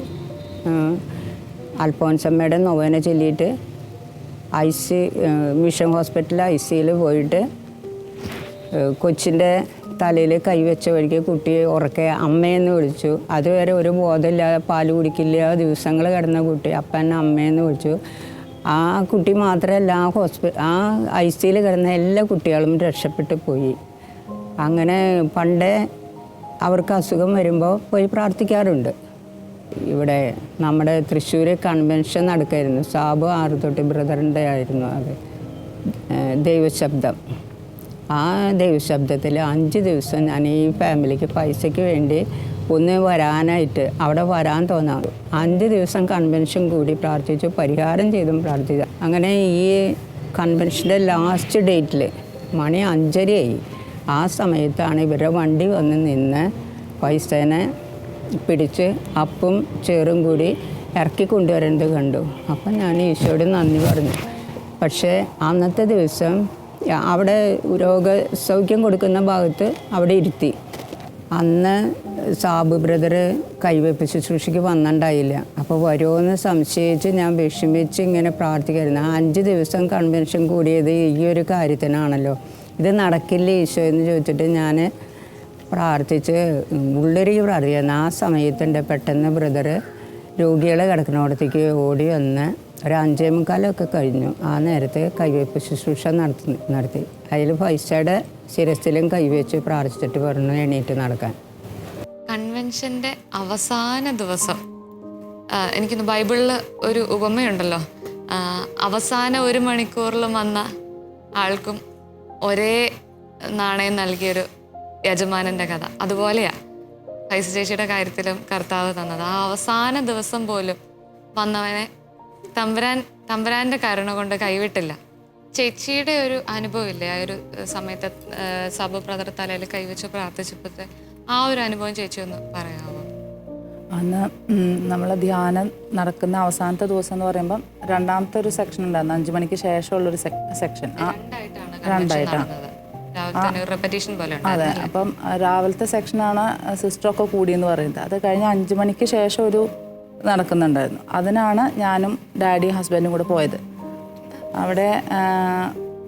അൽഫോൻസമ്മയുടെ നൊവേന ചൊല്ലിയിട്ട് മിഷൻ ഹോസ്പിറ്റലിൽ ICUയിൽ പോയിട്ട് കൊച്ചിൻ്റെ തലയിൽ കൈവച്ച വഴിക്ക് കുട്ടിയെ ഉറക്കെ അമ്മയെന്ന് വിളിച്ചു. അതുവരെ ഒരു ബോധമില്ലാതെ പാല് കുടിക്കില്ല ദിവസങ്ങൾ കിടന്ന കുട്ടി അപ്പം എന്നെ അമ്മയെന്ന് വിളിച്ചു. ആ കുട്ടി മാത്രമല്ല ആ ICUയിൽ കിടന്ന എല്ലാ കുട്ടികളും രക്ഷപ്പെട്ടു പോയി. അങ്ങനെ പണ്ടേ അവർക്ക് അസുഖം വരുമ്പോൾ പോയി പ്രാർത്ഥിക്കാറുണ്ട്. ഇവിടെ നമ്മുടെ തൃശ്ശൂർ കൺവെൻഷൻ നടക്കായിരുന്നു. സാബു ആറുതൊട്ടി ബ്രദറിൻ്റെ ആയിരുന്നു അത്, ദൈവശബ്ദം. ആ ദൈവശബ്ദത്തിൽ 5 ദിവസം ഞാൻ ഈ ഫാമിലിക്ക് പൈസയ്ക്ക് വേണ്ടി ഒന്ന് വരാനായിട്ട് അവിടെ വരാൻ തോന്നാം. 5 ദിവസം കൺവെൻഷൻ കൂടി പ്രാർത്ഥിച്ചു, പരിഹാരം ചെയ്തും പ്രാർത്ഥിച്ചു. അങ്ങനെ ഈ കൺവെൻഷൻ്റെ ലാസ്റ്റ് ഡേറ്റിൽ മണി 5:30 ആ സമയത്താണ് ഇവരുടെ വണ്ടി വന്ന് നിന്ന് പൈസേനെ പിടിച്ച് അപ്പും ചേറും കൂടി ഇറക്കി കൊണ്ടുവരേണ്ടത് കണ്ടു. അപ്പം ഞാൻ ഈശോയോട് നന്ദി പറഞ്ഞു. പക്ഷേ അന്നത്തെ ദിവസം അവിടെ രോഗസൗഖ്യം കൊടുക്കുന്ന ഭാഗത്ത് അവിടെ ഇരുത്തി. അന്ന് സാബു ബ്രദർ കൈവയ്പ്പ് ശുശ്രൂഷയ്ക്ക് വന്നിട്ടുണ്ടായില്ല. അപ്പോൾ വരുമോയെന്ന് സംശയിച്ച് ഞാൻ വിഷമിച്ച് ഇങ്ങനെ പ്രാർത്ഥിക്കായിരുന്നു. 5 ദിവസം കൺവെൻഷൻ കൂടിയത് ഈ ഒരു കാര്യത്തിനാണല്ലോ, ഇത് നടക്കില്ല ഈശോ എന്ന് ചോദിച്ചിട്ട് ഞാൻ പ്രാർത്ഥിച്ച് ഉള്ളൊരുക്കി പ്രാർത്ഥിക്കുന്നു. ആ സമയത്തുണ്ട് പെട്ടെന്ന് ബ്രദർ രോഗികളെ കിടക്കുന്നിടത്തേക്ക് ഓടി വന്ന് ഒരു 5:45 കഴിഞ്ഞു. ആ നേരത്തെ കൈവയ്പ്പ് ശുശ്രൂഷ നടത്തി. അതിൽ പൈസയുടെ ശിരസിലും കൈവച്ച് പ്രാർത്ഥിച്ചിട്ട് പറഞ്ഞു എണീറ്റ് നടക്കാൻ. കൺവെൻഷൻ്റെ അവസാന ദിവസം എനിക്കൊന്ന് ബൈബിളിൽ ഒരു ഉപമയുണ്ടല്ലോ, അവസാന 1 മണിക്കൂറിലും വന്ന ആൾക്കും ഒരേ നാണയം നൽകിയൊരു യജമാനൻ്റെ കഥ. അതുപോലെയാണ് ഫൈസ ചേച്ചിയുടെ കാര്യത്തിലും കർത്താവ് തന്നത്. ആ അവസാന ദിവസം പോലും വന്നവനെ തമ്പുരാൻ്റെ കരുണ കൊണ്ട് കൈവിട്ടില്ല. ചേച്ചിയുടെ ഒരു അനുഭവമില്ലേ ആ ഒരു സമയത്ത് സബു ബ്രദർ തലയിൽ കൈവച്ച് പ്രാർത്ഥിച്ചപ്പോഴത്തെ ആ ഒരു അനുഭവം ചേച്ചി ഒന്ന് പറയാമോ? അന്ന് നമ്മൾ ധ്യാനം നടക്കുന്ന അവസാനത്തെ ദിവസം എന്ന് പറയുമ്പം രണ്ടാമത്തെ ഒരു സെക്ഷൻ ഉണ്ടായിരുന്നു, 5 മണിക്ക് ശേഷമുള്ളൊരു സെക്ഷൻ. രണ്ടായിട്ടാണ്. അതെ. അപ്പം രാവിലത്തെ സെക്ഷനാണ് സിസ്റ്ററൊക്കെ കൂടിയെന്ന് പറയുന്നത്. അത് കഴിഞ്ഞ് 5 മണിക്ക് ശേഷം ഒരു നടക്കുന്നുണ്ടായിരുന്നു. അതിനാണ് ഞാനും ഡാഡിയും ഹസ്ബൻഡും കൂടെ പോയത്. അവിടെ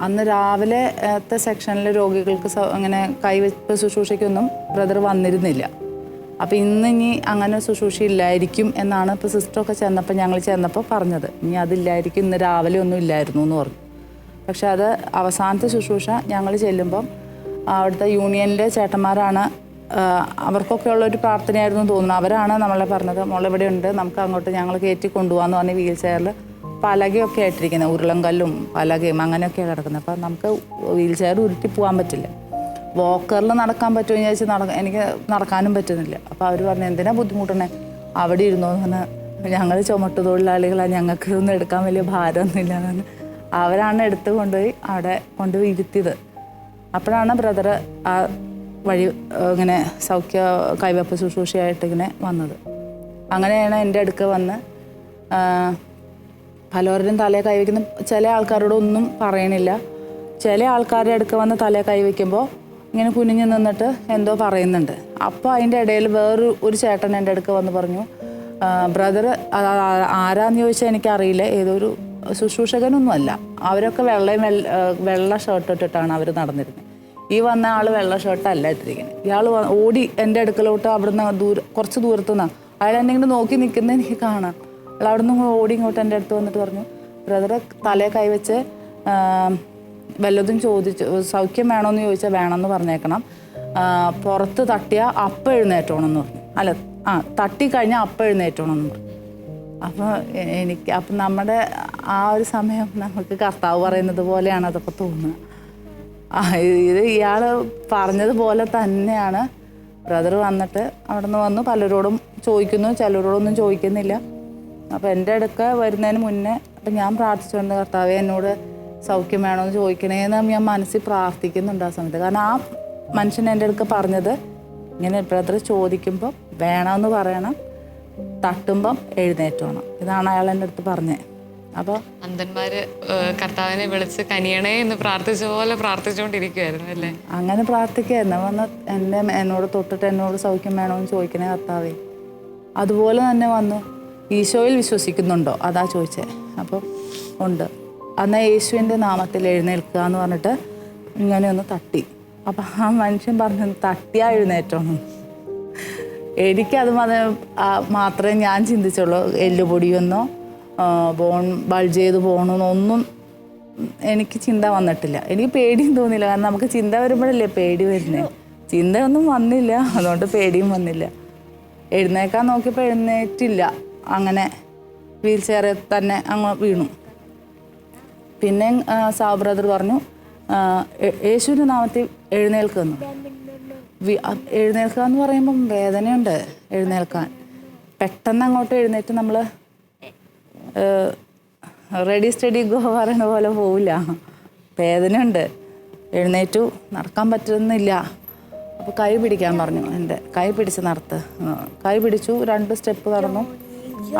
അന്ന് രാവിലത്തെ സെക്ഷനിൽ രോഗികൾക്ക് അങ്ങനെ കൈവയ്പ്പ് ശുശ്രൂഷയ്ക്കൊന്നും ബ്രദർ വന്നിരുന്നില്ല. അപ്പോൾ ഇനി അങ്ങനെ ശുശ്രൂഷ ഇല്ലായിരിക്കും എന്നാണ് ഇപ്പോൾ സിസ്റ്ററൊക്കെ ഞങ്ങൾ ചെന്നപ്പോൾ പറഞ്ഞത്. ഇനി അതില്ലായിരിക്കും, ഇന്ന് രാവിലെ ഒന്നും ഇല്ലായിരുന്നു എന്ന് പറഞ്ഞു. പക്ഷെ അത് അവസാനത്തെ ശുശ്രൂഷ ഞങ്ങൾ ചെല്ലുമ്പം അവിടുത്തെ യൂണിയനിലെ ചേട്ടന്മാരാണ്, അവർക്കൊക്കെ ഉള്ളൊരു പ്രാർത്ഥനയായിരുന്നു തോന്നുന്നു. അവരാണ് നമ്മളെ പറഞ്ഞത്, മോളിവിടെ ഉണ്ട്, നമുക്ക് അങ്ങോട്ട് ഞങ്ങൾ കയറ്റി കൊണ്ടുപോകാമെന്ന് പറഞ്ഞ് വീൽ ചെയറിൽ പലകയൊക്കെ ആയിട്ടിരിക്കുന്നത്, ഉരുളങ്കല്ലും പലകയും അങ്ങനെയൊക്കെയാണ് കിടക്കുന്നത്. അപ്പം നമുക്ക് വീൽ ചെയർ ഉരുട്ടി പോകാൻ പറ്റില്ല. വോക്കറിൽ നടക്കാൻ പറ്റുമെന്ന് ചോദിച്ചാൽ എനിക്ക് നടക്കാനും പറ്റുന്നില്ല. അപ്പോൾ അവർ പറഞ്ഞു എന്തിനാ ബുദ്ധിമുട്ടണേ, അവിടെ ഇരുന്നോ എന്ന് പറഞ്ഞാൽ ഞങ്ങൾ ചുമട്ട് തൊഴിലാളികളാണ്, ഞങ്ങൾക്ക് ഇതൊന്നും എടുക്കാൻ വലിയ ഭാരമൊന്നുമില്ല എന്ന് അവരാണ് എടുത്ത് കൊണ്ടുപോയി അവിടെ കൊണ്ടുപോയി ഇരുത്തിയത്. അപ്പോഴാണ് ബ്രദർ ആ വഴി ഇങ്ങനെ കൈവയ്പ്പ് ശുശ്രൂഷയായിട്ട് ഇങ്ങനെ വന്നത്. അങ്ങനെയാണ് എൻ്റെ അടുക്ക വന്ന് പലവരുടെയും തലയെ കൈവയ്ക്കുന്ന ചില ആൾക്കാരോടൊന്നും പറയണില്ല. ചില ആൾക്കാരുടെ അടുക്ക വന്ന് തലയെ കൈവയ്ക്കുമ്പോൾ ഇങ്ങനെ കുനിഞ്ഞ് നിന്നിട്ട് എന്തോ പറയുന്നുണ്ട്. അപ്പോൾ അതിൻ്റെ ഇടയിൽ ഒരു ചേട്ടൻ എൻ്റെ അടുക്ക വന്ന് പറഞ്ഞു, ബ്രദർ ആരാന്ന് ചോദിച്ചാൽ എനിക്കറിയില്ല, ഏതൊരു ശുശ്രൂഷകനൊന്നുമല്ല, അവരൊക്കെ വെള്ള ഷർട്ട് ഇട്ടിട്ടാണ് അവർ നടന്നിരുന്നത്. ഈ വന്ന ആൾ വെള്ള ഷർട്ടല്ല ഇട്ടിരിക്കുന്നത്. ഇയാൾ ഓടി എൻ്റെ അടുക്കലോട്ട് അവിടുന്ന് കുറച്ച് ദൂരത്തു നിന്നാണ് അയാൾ എന്നെ ഇങ്ങനെ നോക്കി നിൽക്കുന്നത് എനിക്ക് കാണാം. അയാൾ അവിടെ നിന്ന് ഓടി ഇങ്ങോട്ട് എൻ്റെ അടുത്ത് വന്നിട്ട് പറഞ്ഞു, ബ്രദറെ തലയെ കൈവച്ച് വല്ലതും ചോദിച്ചു, സൗഖ്യം വേണമെന്ന് ചോദിച്ചാൽ വേണമെന്ന് പറഞ്ഞേക്കണം, പുറത്ത് തട്ടിയാൽ അപ്പം എഴുന്നേറ്റോണമെന്ന് പറഞ്ഞു. തട്ടിക്കഴിഞ്ഞാൽ അപ്പം എഴുന്നേറ്റോണമെന്ന് പറഞ്ഞു. അപ്പം നമ്മുടെ ആ ഒരു സമയം നമുക്ക് കർത്താവ് പറയുന്നത് പോലെയാണ് അതൊക്കെ തോന്നുക. ഇത് ഇയാൾ പറഞ്ഞതുപോലെ തന്നെയാണ് ബ്രദർ വന്നിട്ട് അവിടെ നിന്ന് വന്നു, പലരോടും ചോദിക്കുന്നു, ചിലരോടൊന്നും ചോദിക്കുന്നില്ല. അപ്പോൾ എൻ്റെ അടുക്ക വരുന്നതിന് മുന്നേ അപ്പം ഞാൻ പ്രാർത്ഥിച്ചുകൊണ്ട് കർത്താവേ എന്നോട് സൗഖ്യം വേണമെന്ന് ചോദിക്കണേന്ന് ഞാൻ മനസ്സിൽ പ്രാർത്ഥിക്കുന്നുണ്ട് ആ സമയത്ത്. കാരണം ആ മനുഷ്യൻ എൻ്റെ അടുക്ക പറഞ്ഞത് ഇങ്ങനെ ബ്രദർ ചോദിക്കുമ്പോൾ വേണമെന്ന് പറയണം, തട്ടുമ്പം എഴുന്നേറ്റോണം. ഇതാണ് അയാൾ എൻ്റെ അടുത്ത് പറഞ്ഞത്. അപ്പോൾ അന്ധന്മാര് കർത്താവിനെ വിളിച്ച് കനിയണേ എന്ന് പ്രാർത്ഥിച്ച പോലെ പ്രാർത്ഥിച്ചുകൊണ്ടിരിക്കുവായിരുന്നു അല്ലേ? അങ്ങനെ പ്രാർത്ഥിക്കുകയായിരുന്നു. വന്ന് എന്നോട് തൊട്ടിട്ട് എന്നോട് സൗഖ്യം വേണമെന്ന് ചോദിക്കണേ കർത്താവേ. അതുപോലെ തന്നെ വന്നു, ഈശോയിൽ വിശ്വസിക്കുന്നുണ്ടോ അതാ ചോദിച്ചേ. അപ്പോൾ ഉണ്ട്. എന്നാൽ യേശുവിൻ്റെ നാമത്തിൽ എഴുന്നേൽക്കുക എന്ന് പറഞ്ഞിട്ട് ഇങ്ങനെ ഒന്ന് തട്ടി. അപ്പം ആ മനുഷ്യൻ പറഞ്ഞു തട്ടിയാ എഴുന്നേറ്റോണം. എനിക്കത് മാത്രമേ ഞാൻ ചിന്തിച്ചുള്ളൂ. എല്ലുപൊടിയൊന്നോ ബോൺ ബൾജ് ചെയ്ത് പോകണമെന്നോ ഒന്നും എനിക്ക് ചിന്ത വന്നിട്ടില്ല. എനിക്ക് പേടിയും തോന്നില്ല. കാരണം നമുക്ക് ചിന്ത വരുമ്പോഴല്ലേ പേടി വരുന്നത്. ചിന്തയൊന്നും വന്നില്ല, അതുകൊണ്ട് പേടിയും വന്നില്ല. എഴുന്നേക്കാൻ നോക്കിയപ്പോൾ എഴുന്നേറ്റില്ല. അങ്ങനെ വീൽ ചെയറിൽ തന്നെ അങ്ങ് വീണു. പിന്നെ സാബ് ബ്രദർ പറഞ്ഞു യേശുവിൻ്റെ നാമത്തിൽ എഴുന്നേൽക്കുന്നു. എഴുന്നേൽക്കുക എന്ന് പറയുമ്പം വേദനയുണ്ട് എഴുന്നേൽക്കാൻ. പെട്ടെന്ന് അങ്ങോട്ട് എഴുന്നേറ്റ് നമ്മൾ റെഡി സ്റ്റഡി ഗോ പറയുന്ന പോലെ പോവില്ല. വേദനയുണ്ട്. എഴുന്നേറ്റു, നടക്കാൻ പറ്റുന്നില്ല. അപ്പോൾ കൈ പിടിക്കാൻ പറഞ്ഞു. എൻ്റെ കൈ പിടിച്ച് നടത്ത്. കൈ പിടിച്ചു, 2 സ്റ്റെപ്പ് നടന്നു.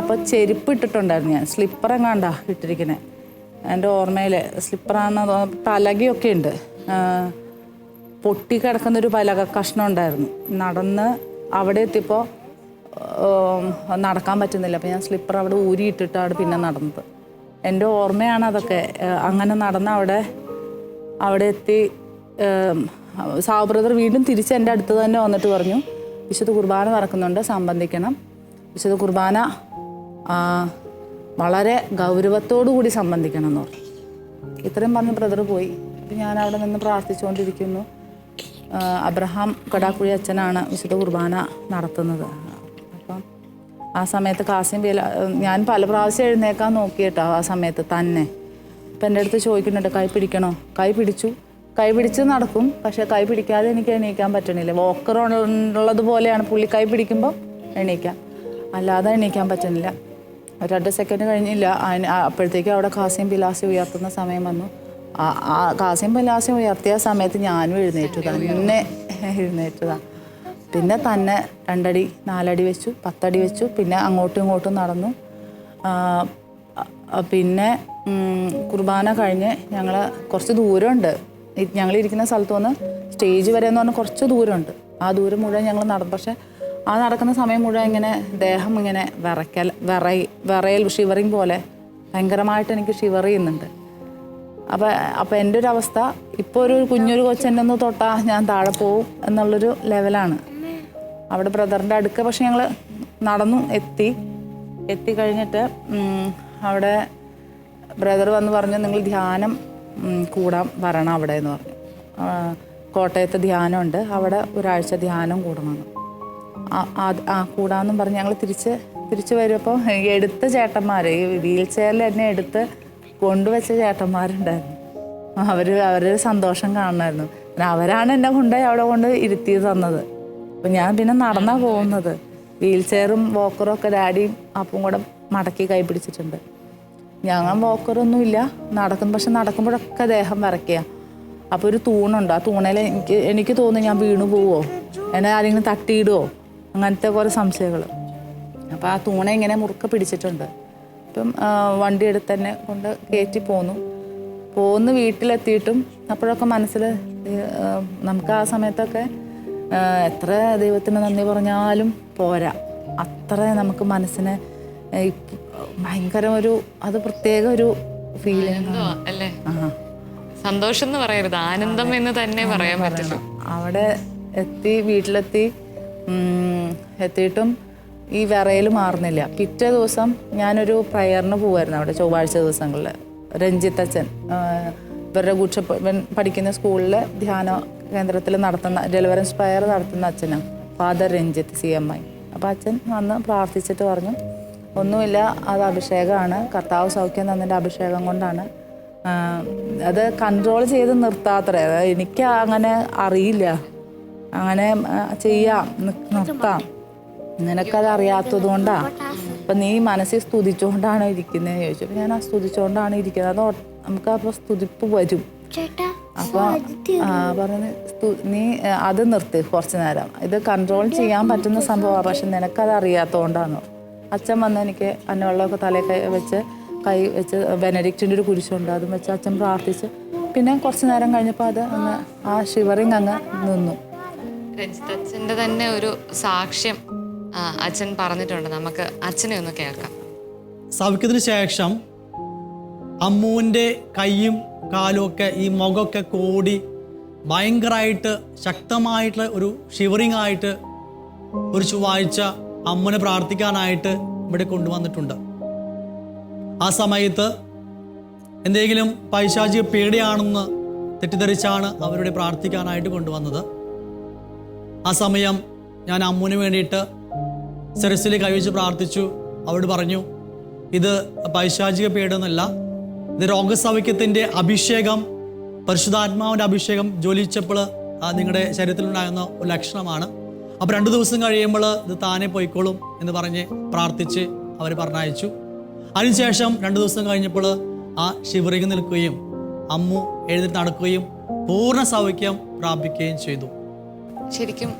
അപ്പോൾ ചെരുപ്പ് ഇട്ടിട്ടുണ്ടായിരുന്നു ഞാൻ. സ്ലിപ്പർ എങ്ങാണ്ടാ ഇട്ടിരിക്കണേ. എൻ്റെ ഓർമ്മയിൽ സ്ലിപ്പറാണെന്ന് തോന്നുന്നു. പലകയൊക്കെ ഉണ്ട്. പൊട്ടി കിടക്കുന്നൊരു പലക കഷ്ണം ഉണ്ടായിരുന്നു. നടന്ന് അവിടെ എത്തിയപ്പോൾ നടക്കാൻ പറ്റുന്നില്ല. അപ്പോൾ ഞാൻ സ്ലിപ്പർ അവിടെ ഊരിയിട്ടിട്ടാണ് പിന്നെ നടന്നത്. എൻ്റെ ഓർമ്മയാണ് അതൊക്കെ. അങ്ങനെ നടന്ന് അവിടെ എത്തി. സാബ് ബ്രദർ വീണ്ടും തിരിച്ച് എൻ്റെ അടുത്ത് തന്നെ വന്നിട്ട് പറഞ്ഞു വിശുദ്ധ കുർബാന നടക്കുന്നുണ്ട്, സംബന്ധിക്കണം. വിശുദ്ധ കുർബാന വളരെ ഗൗരവത്തോടു കൂടി സംബന്ധിക്കണം എന്ന് പറഞ്ഞു. ഇത്രയും പറഞ്ഞ് ബ്രദർ പോയി. അപ്പം ഞാൻ അവിടെ നിന്ന് പ്രാർത്ഥിച്ചുകൊണ്ടിരിക്കുന്നു. അബ്രഹാം കടാക്കുഴി അച്ഛനാണ് വിശുദ്ധ കുർബാന നടത്തുന്നത്. അപ്പം ആ സമയത്ത് കാസിം ബേല ഞാൻ പല പ്രാവശ്യം എഴുന്നേക്കാൻ നോക്കിയിട്ടോ ആ സമയത്ത് തന്നെ. അപ്പം എൻ്റെ അടുത്ത് ചോദിക്കുന്നുണ്ട് കൈ പിടിക്കണോ? കൈ പിടിച്ചു. കൈ പിടിച്ച് നടക്കും, പക്ഷേ കൈ പിടിക്കാതെ എനിക്ക് എണീക്കാൻ പറ്റണില്ല. വോക്കർ ഉള്ളതുപോലെയാണ് പുള്ളി കൈ പിടിക്കുമ്പോൾ എണീക്കാം, അല്ലാതെ എണീക്കാൻ പറ്റുന്നില്ല. 2 സെക്കൻഡ് കഴിഞ്ഞില്ല. അപ്പോഴത്തേക്കും അവിടെ കാസിം ബിലാസി ഉയർത്തുന്ന സമയം വന്നു. ആ കാസിം ബിലാസി ഉയർത്തിയ സമയത്ത് ഞാനും തന്നെ എഴുന്നേറ്റതാണ്. പിന്നെ തന്നെ 2 അടി 4 അടി വെച്ചു, 10 അടി വെച്ചു. പിന്നെ അങ്ങോട്ടും ഇങ്ങോട്ടും നടന്നു. പിന്നെ കുർബാന കഴിഞ്ഞ് ഞങ്ങൾ കുറച്ച് ദൂരമുണ്ട്. ഞങ്ങളിരിക്കുന്ന സ്ഥലത്ത് നിന്ന് സ്റ്റേജ് വരെ എന്ന് പറഞ്ഞാൽ കുറച്ച് ദൂരമുണ്ട്. ആ ദൂരം മുഴുവൻ ഞങ്ങൾ നടന്നു. പക്ഷേ ആ നടക്കുന്ന സമയം മുഴുവൻ ഇങ്ങനെ ദേഹം ഇങ്ങനെ വിറയൽ ഷിവറിങ് പോലെ ഭയങ്കരമായിട്ട് എനിക്ക് ഷിവർ ചെയ്യുന്നുണ്ട്. അപ്പോൾ എൻ്റെ ഒരു അവസ്ഥ ഇപ്പോൾ ഒരു കുഞ്ഞൊരു കൊച്ചെന്നെ ഒന്ന് തൊട്ടാൽ ഞാൻ താഴെ പോവും എന്നുള്ളൊരു ലെവലാണ്. അവിടെ ബ്രദറിൻ്റെ അടുക്ക പക്ഷെ ഞങ്ങൾ നടന്നു എത്തി കഴിഞ്ഞിട്ട് അവിടെ ബ്രദർ വന്ന് പറഞ്ഞു നിങ്ങൾ ധ്യാനം കൂടാൻ വരണം അവിടെ എന്ന് പറഞ്ഞു. കോട്ടയത്ത് ധ്യാനമുണ്ട്, അവിടെ ഒരാഴ്ച ധ്യാനം കൂടണമെന്ന്. കൂടാമെന്നും പറഞ്ഞ് ഞങ്ങൾ തിരിച്ച് വരുമ്പോൾ എടുത്ത ചേട്ടന്മാർ ഈ വീൽ ചെയറിൽ എന്നെ എടുത്ത് കൊണ്ടുവച്ച ചേട്ടന്മാരുണ്ടായിരുന്നു. അവരൊരു സന്തോഷം കാണണമായിരുന്നു. പിന്നെ അവരാണ് എന്നെ കൊണ്ടുപോയി അവിടെ കൊണ്ട് ഇരുത്തി തന്നത്. അപ്പം ഞാൻ പിന്നെ നടന്നാണ് പോകുന്നത്. വീൽ ചെയറും വോക്കറും ഒക്കെ ഡാഡിയും അപ്പും കൂടെ മടക്കി കൈ പിടിച്ചിട്ടുണ്ട്. ഞങ്ങൾ വോക്കറൊന്നുമില്ല, നടക്കുന്നു. പക്ഷെ നടക്കുമ്പോഴൊക്കെ ദേഹം വിറയ്ക്കുക. അപ്പോൾ ഒരു തൂണുണ്ട്. ആ തൂണയിൽ എനിക്ക് തോന്നുന്നു ഞാൻ വീണു പോവോ, എന്നെ ആരെങ്കിലും തട്ടിയിടുമോ, അങ്ങനത്തെ കുറേ സംശയങ്ങൾ. അപ്പോൾ ആ തൂണ ഇങ്ങനെ മുറുക്കെ പിടിച്ചിട്ടുണ്ട്. അപ്പം വണ്ടി എടുത്ത് തന്നെ കൊണ്ട് കയറ്റി പോന്നു വീട്ടിലെത്തിയിട്ടും അപ്പോഴൊക്കെ മനസ്സിൽ നമുക്ക് ആ സമയത്തൊക്കെ എത്ര ദൈവത്തിന് നന്ദി പറഞ്ഞാലും പോരാ. അത്ര നമുക്ക് മനസ്സിന് ഭയങ്കര അത് പ്രത്യേക ഒരു ഫീലിംഗ് അല്ലേ? സന്തോഷം എന്ന് പറയരുത്, ആനന്ദം എന്ന് തന്നെ പറയാൻ പറ്റില്ല. അവിടെ വീട്ടിലെത്തി എത്തിയിട്ടും ഈ വിറയൽ മാറുന്നില്ല. പിറ്റേ ദിവസം ഞാനൊരു പ്രയറിന് പോവായിരുന്നു അവിടെ ചൊവ്വാഴ്ച ദിവസങ്ങളിൽ. രഞ്ജിത്ത് അച്ഛൻ ഇവരുടെ പഠിക്കുന്ന സ്കൂളിൽ ധ്യാന കേന്ദ്രത്തിൽ നടത്തുന്ന ഡെലിവറൻസ് പ്രയർ നടത്തുന്ന അച്ഛനാണ് ഫാദർ രഞ്ജിത്ത് CMI. അപ്പോൾ അച്ഛൻ വന്ന് പ്രാർത്ഥിച്ചിട്ട് പറഞ്ഞു ഒന്നുമില്ല, അത് അഭിഷേകമാണ്, കർത്താവ് സൗഖ്യം തന്നതിൻ്റെ അഭിഷേകം കൊണ്ടാണ്. അത് കൺട്രോൾ ചെയ്ത് നിർത്താത്രേ. എനിക്ക് അങ്ങനെ അറിയില്ല. അങ്ങനെ ചെയ്യാം, നിർത്താം, നിനക്കത് അറിയാത്തത് കൊണ്ടാണ്. അപ്പം നീ മനസ്സിൽ സ്തുതിച്ചുകൊണ്ടാണ് ഇരിക്കുന്നതെന്ന് ചോദിച്ചു. അപ്പം ഞാൻ ആ സ്തുതിച്ചുകൊണ്ടാണ് ഇരിക്കുന്നത്. അത് നമുക്ക് അപ്പോൾ സ്തുതിപ്പ് വരും. അപ്പോൾ പറഞ്ഞ് നീ അത് നിർത്ത് കുറച്ച് നേരം, ഇത് കൺട്രോൾ ചെയ്യാൻ പറ്റുന്ന സംഭവമാണ്, പക്ഷെ നിനക്കത് അറിയാത്തതുകൊണ്ടാണ്. അച്ഛൻ വന്ന് എനിക്ക് അന്നവെള്ളമൊക്കെ തലയിൽ കൈ വെച്ച് ബെനഡിക്റ്റിൻ്റെ ഒരു കുരിശുണ്ട്, അതും വെച്ച് അച്ഛൻ പ്രാർത്ഥിച്ച് പിന്നെ കുറച്ച് നേരം കഴിഞ്ഞപ്പോൾ അത് അങ്ങ് ആ ഷിവറിങ് അങ്ങ് നിന്നു. രഞ്ജിത്ത് അച്ഛൻ്റെ തന്നെ ഒരു സാക്ഷ്യം അച്ഛൻ പറഞ്ഞിട്ടുണ്ട്, നമുക്ക് അച്ഛനെ ഒന്ന് കേൾക്കാം. സൗഖ്യത്തിന് ശേഷം അമ്മുവിൻ്റെ കൈയും കാലും ഒക്കെ ഈ മുഖമൊക്കെ കോടി ഭയങ്കരമായിട്ട് ശക്തമായിട്ടുള്ള ഒരു ഷിവറിങ് ആയിട്ട് ഒരു ചൊവ്വാഴ്ച അമ്മനെ പ്രാർത്ഥിക്കാനായിട്ട് ഇവിടെ കൊണ്ടുവന്നിട്ടുണ്ട്. ആ സമയത്ത് എന്തെങ്കിലും പൈശാചിക പേടിയാണെന്ന് തെറ്റിദ്ധരിച്ചാണ് അവരുടെ പ്രാർത്ഥിക്കാനായിട്ട് കൊണ്ടുവന്നത്. ആ സമയം ഞാൻ അമ്മുവിന് വേണ്ടിയിട്ട് സെറസിൽ കൈവച്ച് പ്രാർത്ഥിച്ചു. അവരോട് പറഞ്ഞു, ഇത് പൈശാചിക പേടൊന്നുമല്ല, ഇത് രോഗസൗഖ്യത്തിൻ്റെ അഭിഷേകം, പരിശുദ്ധാത്മാവിൻ്റെ അഭിഷേകം ജ്വലിച്ചപ്പോൾ നിങ്ങളുടെ ശരീരത്തിലുണ്ടാകുന്ന ഒരു ലക്ഷണമാണ്. അപ്പോൾ 2 ദിവസം കഴിയുമ്പോൾ ഇത് താനെ പോയിക്കോളും എന്ന് പറഞ്ഞ് പ്രാർത്ഥിച്ച് അവർ പറഞ്ഞയച്ചു. അതിനുശേഷം 2 ദിവസം കഴിഞ്ഞപ്പോൾ ആ ഷിവറിങ് നിൽക്കുകയും അമ്മു എഴുന്നേറ്റ് നടക്കുകയും പൂർണ്ണ സൗഖ്യം പ്രാപിക്കുകയും ചെയ്തു. ശരിക്കും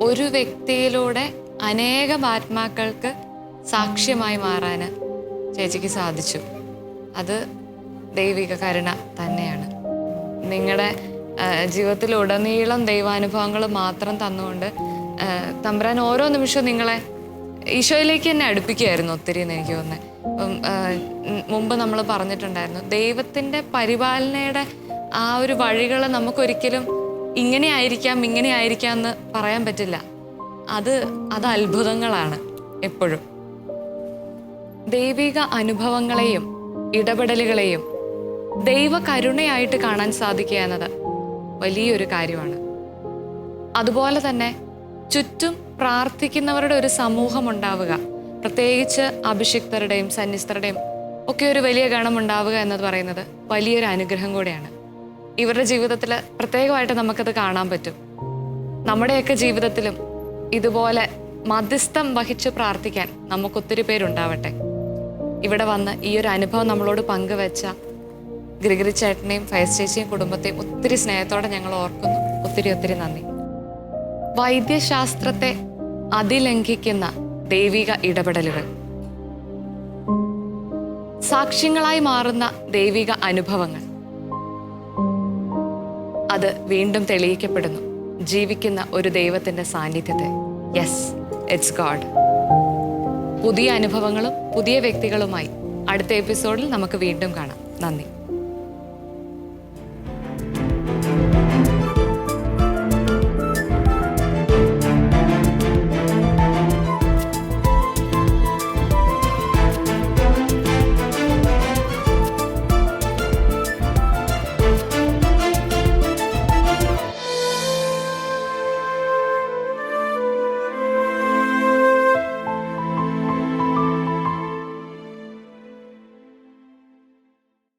ഒരു വ്യക്തിയിലൂടെ അനേകം ആത്മാക്കൾക്ക് സാക്ഷ്യമായി മാറാൻ ചേച്ചിക്ക് സാധിച്ചു. അത് ദൈവിക കരുണ തന്നെയാണ്. നിങ്ങളുടെ ജീവിതത്തിലുടനീളം ദൈവാനുഭവങ്ങൾ മാത്രം തന്നുകൊണ്ട് തമ്പുരാൻ ഓരോ നിമിഷവും നിങ്ങളെ ഈശോയിലേക്ക് തന്നെ അടുപ്പിക്കുകയായിരുന്നു ഒത്തിരി എന്ന് എനിക്ക് തോന്നുന്നത്. ഇപ്പം മുമ്പ് നമ്മൾ പറഞ്ഞിട്ടുണ്ടായിരുന്നു, ദൈവത്തിൻ്റെ പരിപാലനയുടെ ആ ഒരു വഴികൾ നമുക്കൊരിക്കലും ഇങ്ങനെ ആയിരിക്കാം എന്ന് പറയാൻ പറ്റില്ല. അത് അത്ഭുതങ്ങളാണ് എപ്പോഴും. ദൈവിക അനുഭവങ്ങളെയും ഇടപെടലുകളെയും ദൈവ കരുണയായിട്ട് കാണാൻ സാധിക്കുക എന്നത് വലിയൊരു കാര്യമാണ്. അതുപോലെ തന്നെ ചുറ്റും പ്രാർത്ഥിക്കുന്നവരുടെ ഒരു സമൂഹം ഉണ്ടാവുക, പ്രത്യേകിച്ച് അഭിഷിക്തരുടെയും സന്യസ്തരുടെയും ഒക്കെ ഒരു വലിയ ഗണം ഉണ്ടാവുക എന്നത് പറയുന്നത് വലിയൊരു അനുഗ്രഹം കൂടെയാണ്. ഇവരുടെ ജീവിതത്തിൽ പ്രത്യേകമായിട്ട് നമുക്കത് കാണാൻ പറ്റും. നമ്മുടെയൊക്കെ ജീവിതത്തിലും ഇതുപോലെ മധ്യസ്ഥം വഹിച്ച് പ്രാർത്ഥിക്കാൻ നമുക്കൊത്തിരി പേരുണ്ടാവട്ടെ. ഇവിടെ വന്ന് ഈ ഒരു അനുഭവം നമ്മളോട് പങ്കുവെച്ച ഗ്രിഗറി ചേട്ടനെയും ഫയസ് ചേച്ചിയും കുടുംബത്തെയും ഒത്തിരി സ്നേഹത്തോടെ ഞങ്ങൾ ഓർക്കുന്നു. ഒത്തിരി നന്ദി. വൈദ്യശാസ്ത്രത്തെ അതിലംഘിക്കുന്ന ദൈവിക ഇടപെടലുകൾ, സാക്ഷ്യങ്ങളായി മാറുന്ന ദൈവിക അനുഭവങ്ങൾ, അത് വീണ്ടും തെളിയിക്കപ്പെടുന്നു ജീവിക്കുന്ന ഒരു ദൈവത്തിന്റെ സാന്നിധ്യത്തെ. Yes, it's God. പുതിയ അനുഭവങ്ങളും പുതിയ വ്യക്തികളുമായി അടുത്ത എപ്പിസോഡിൽ നമുക്ക് വീണ്ടും കാണാം. നന്ദി.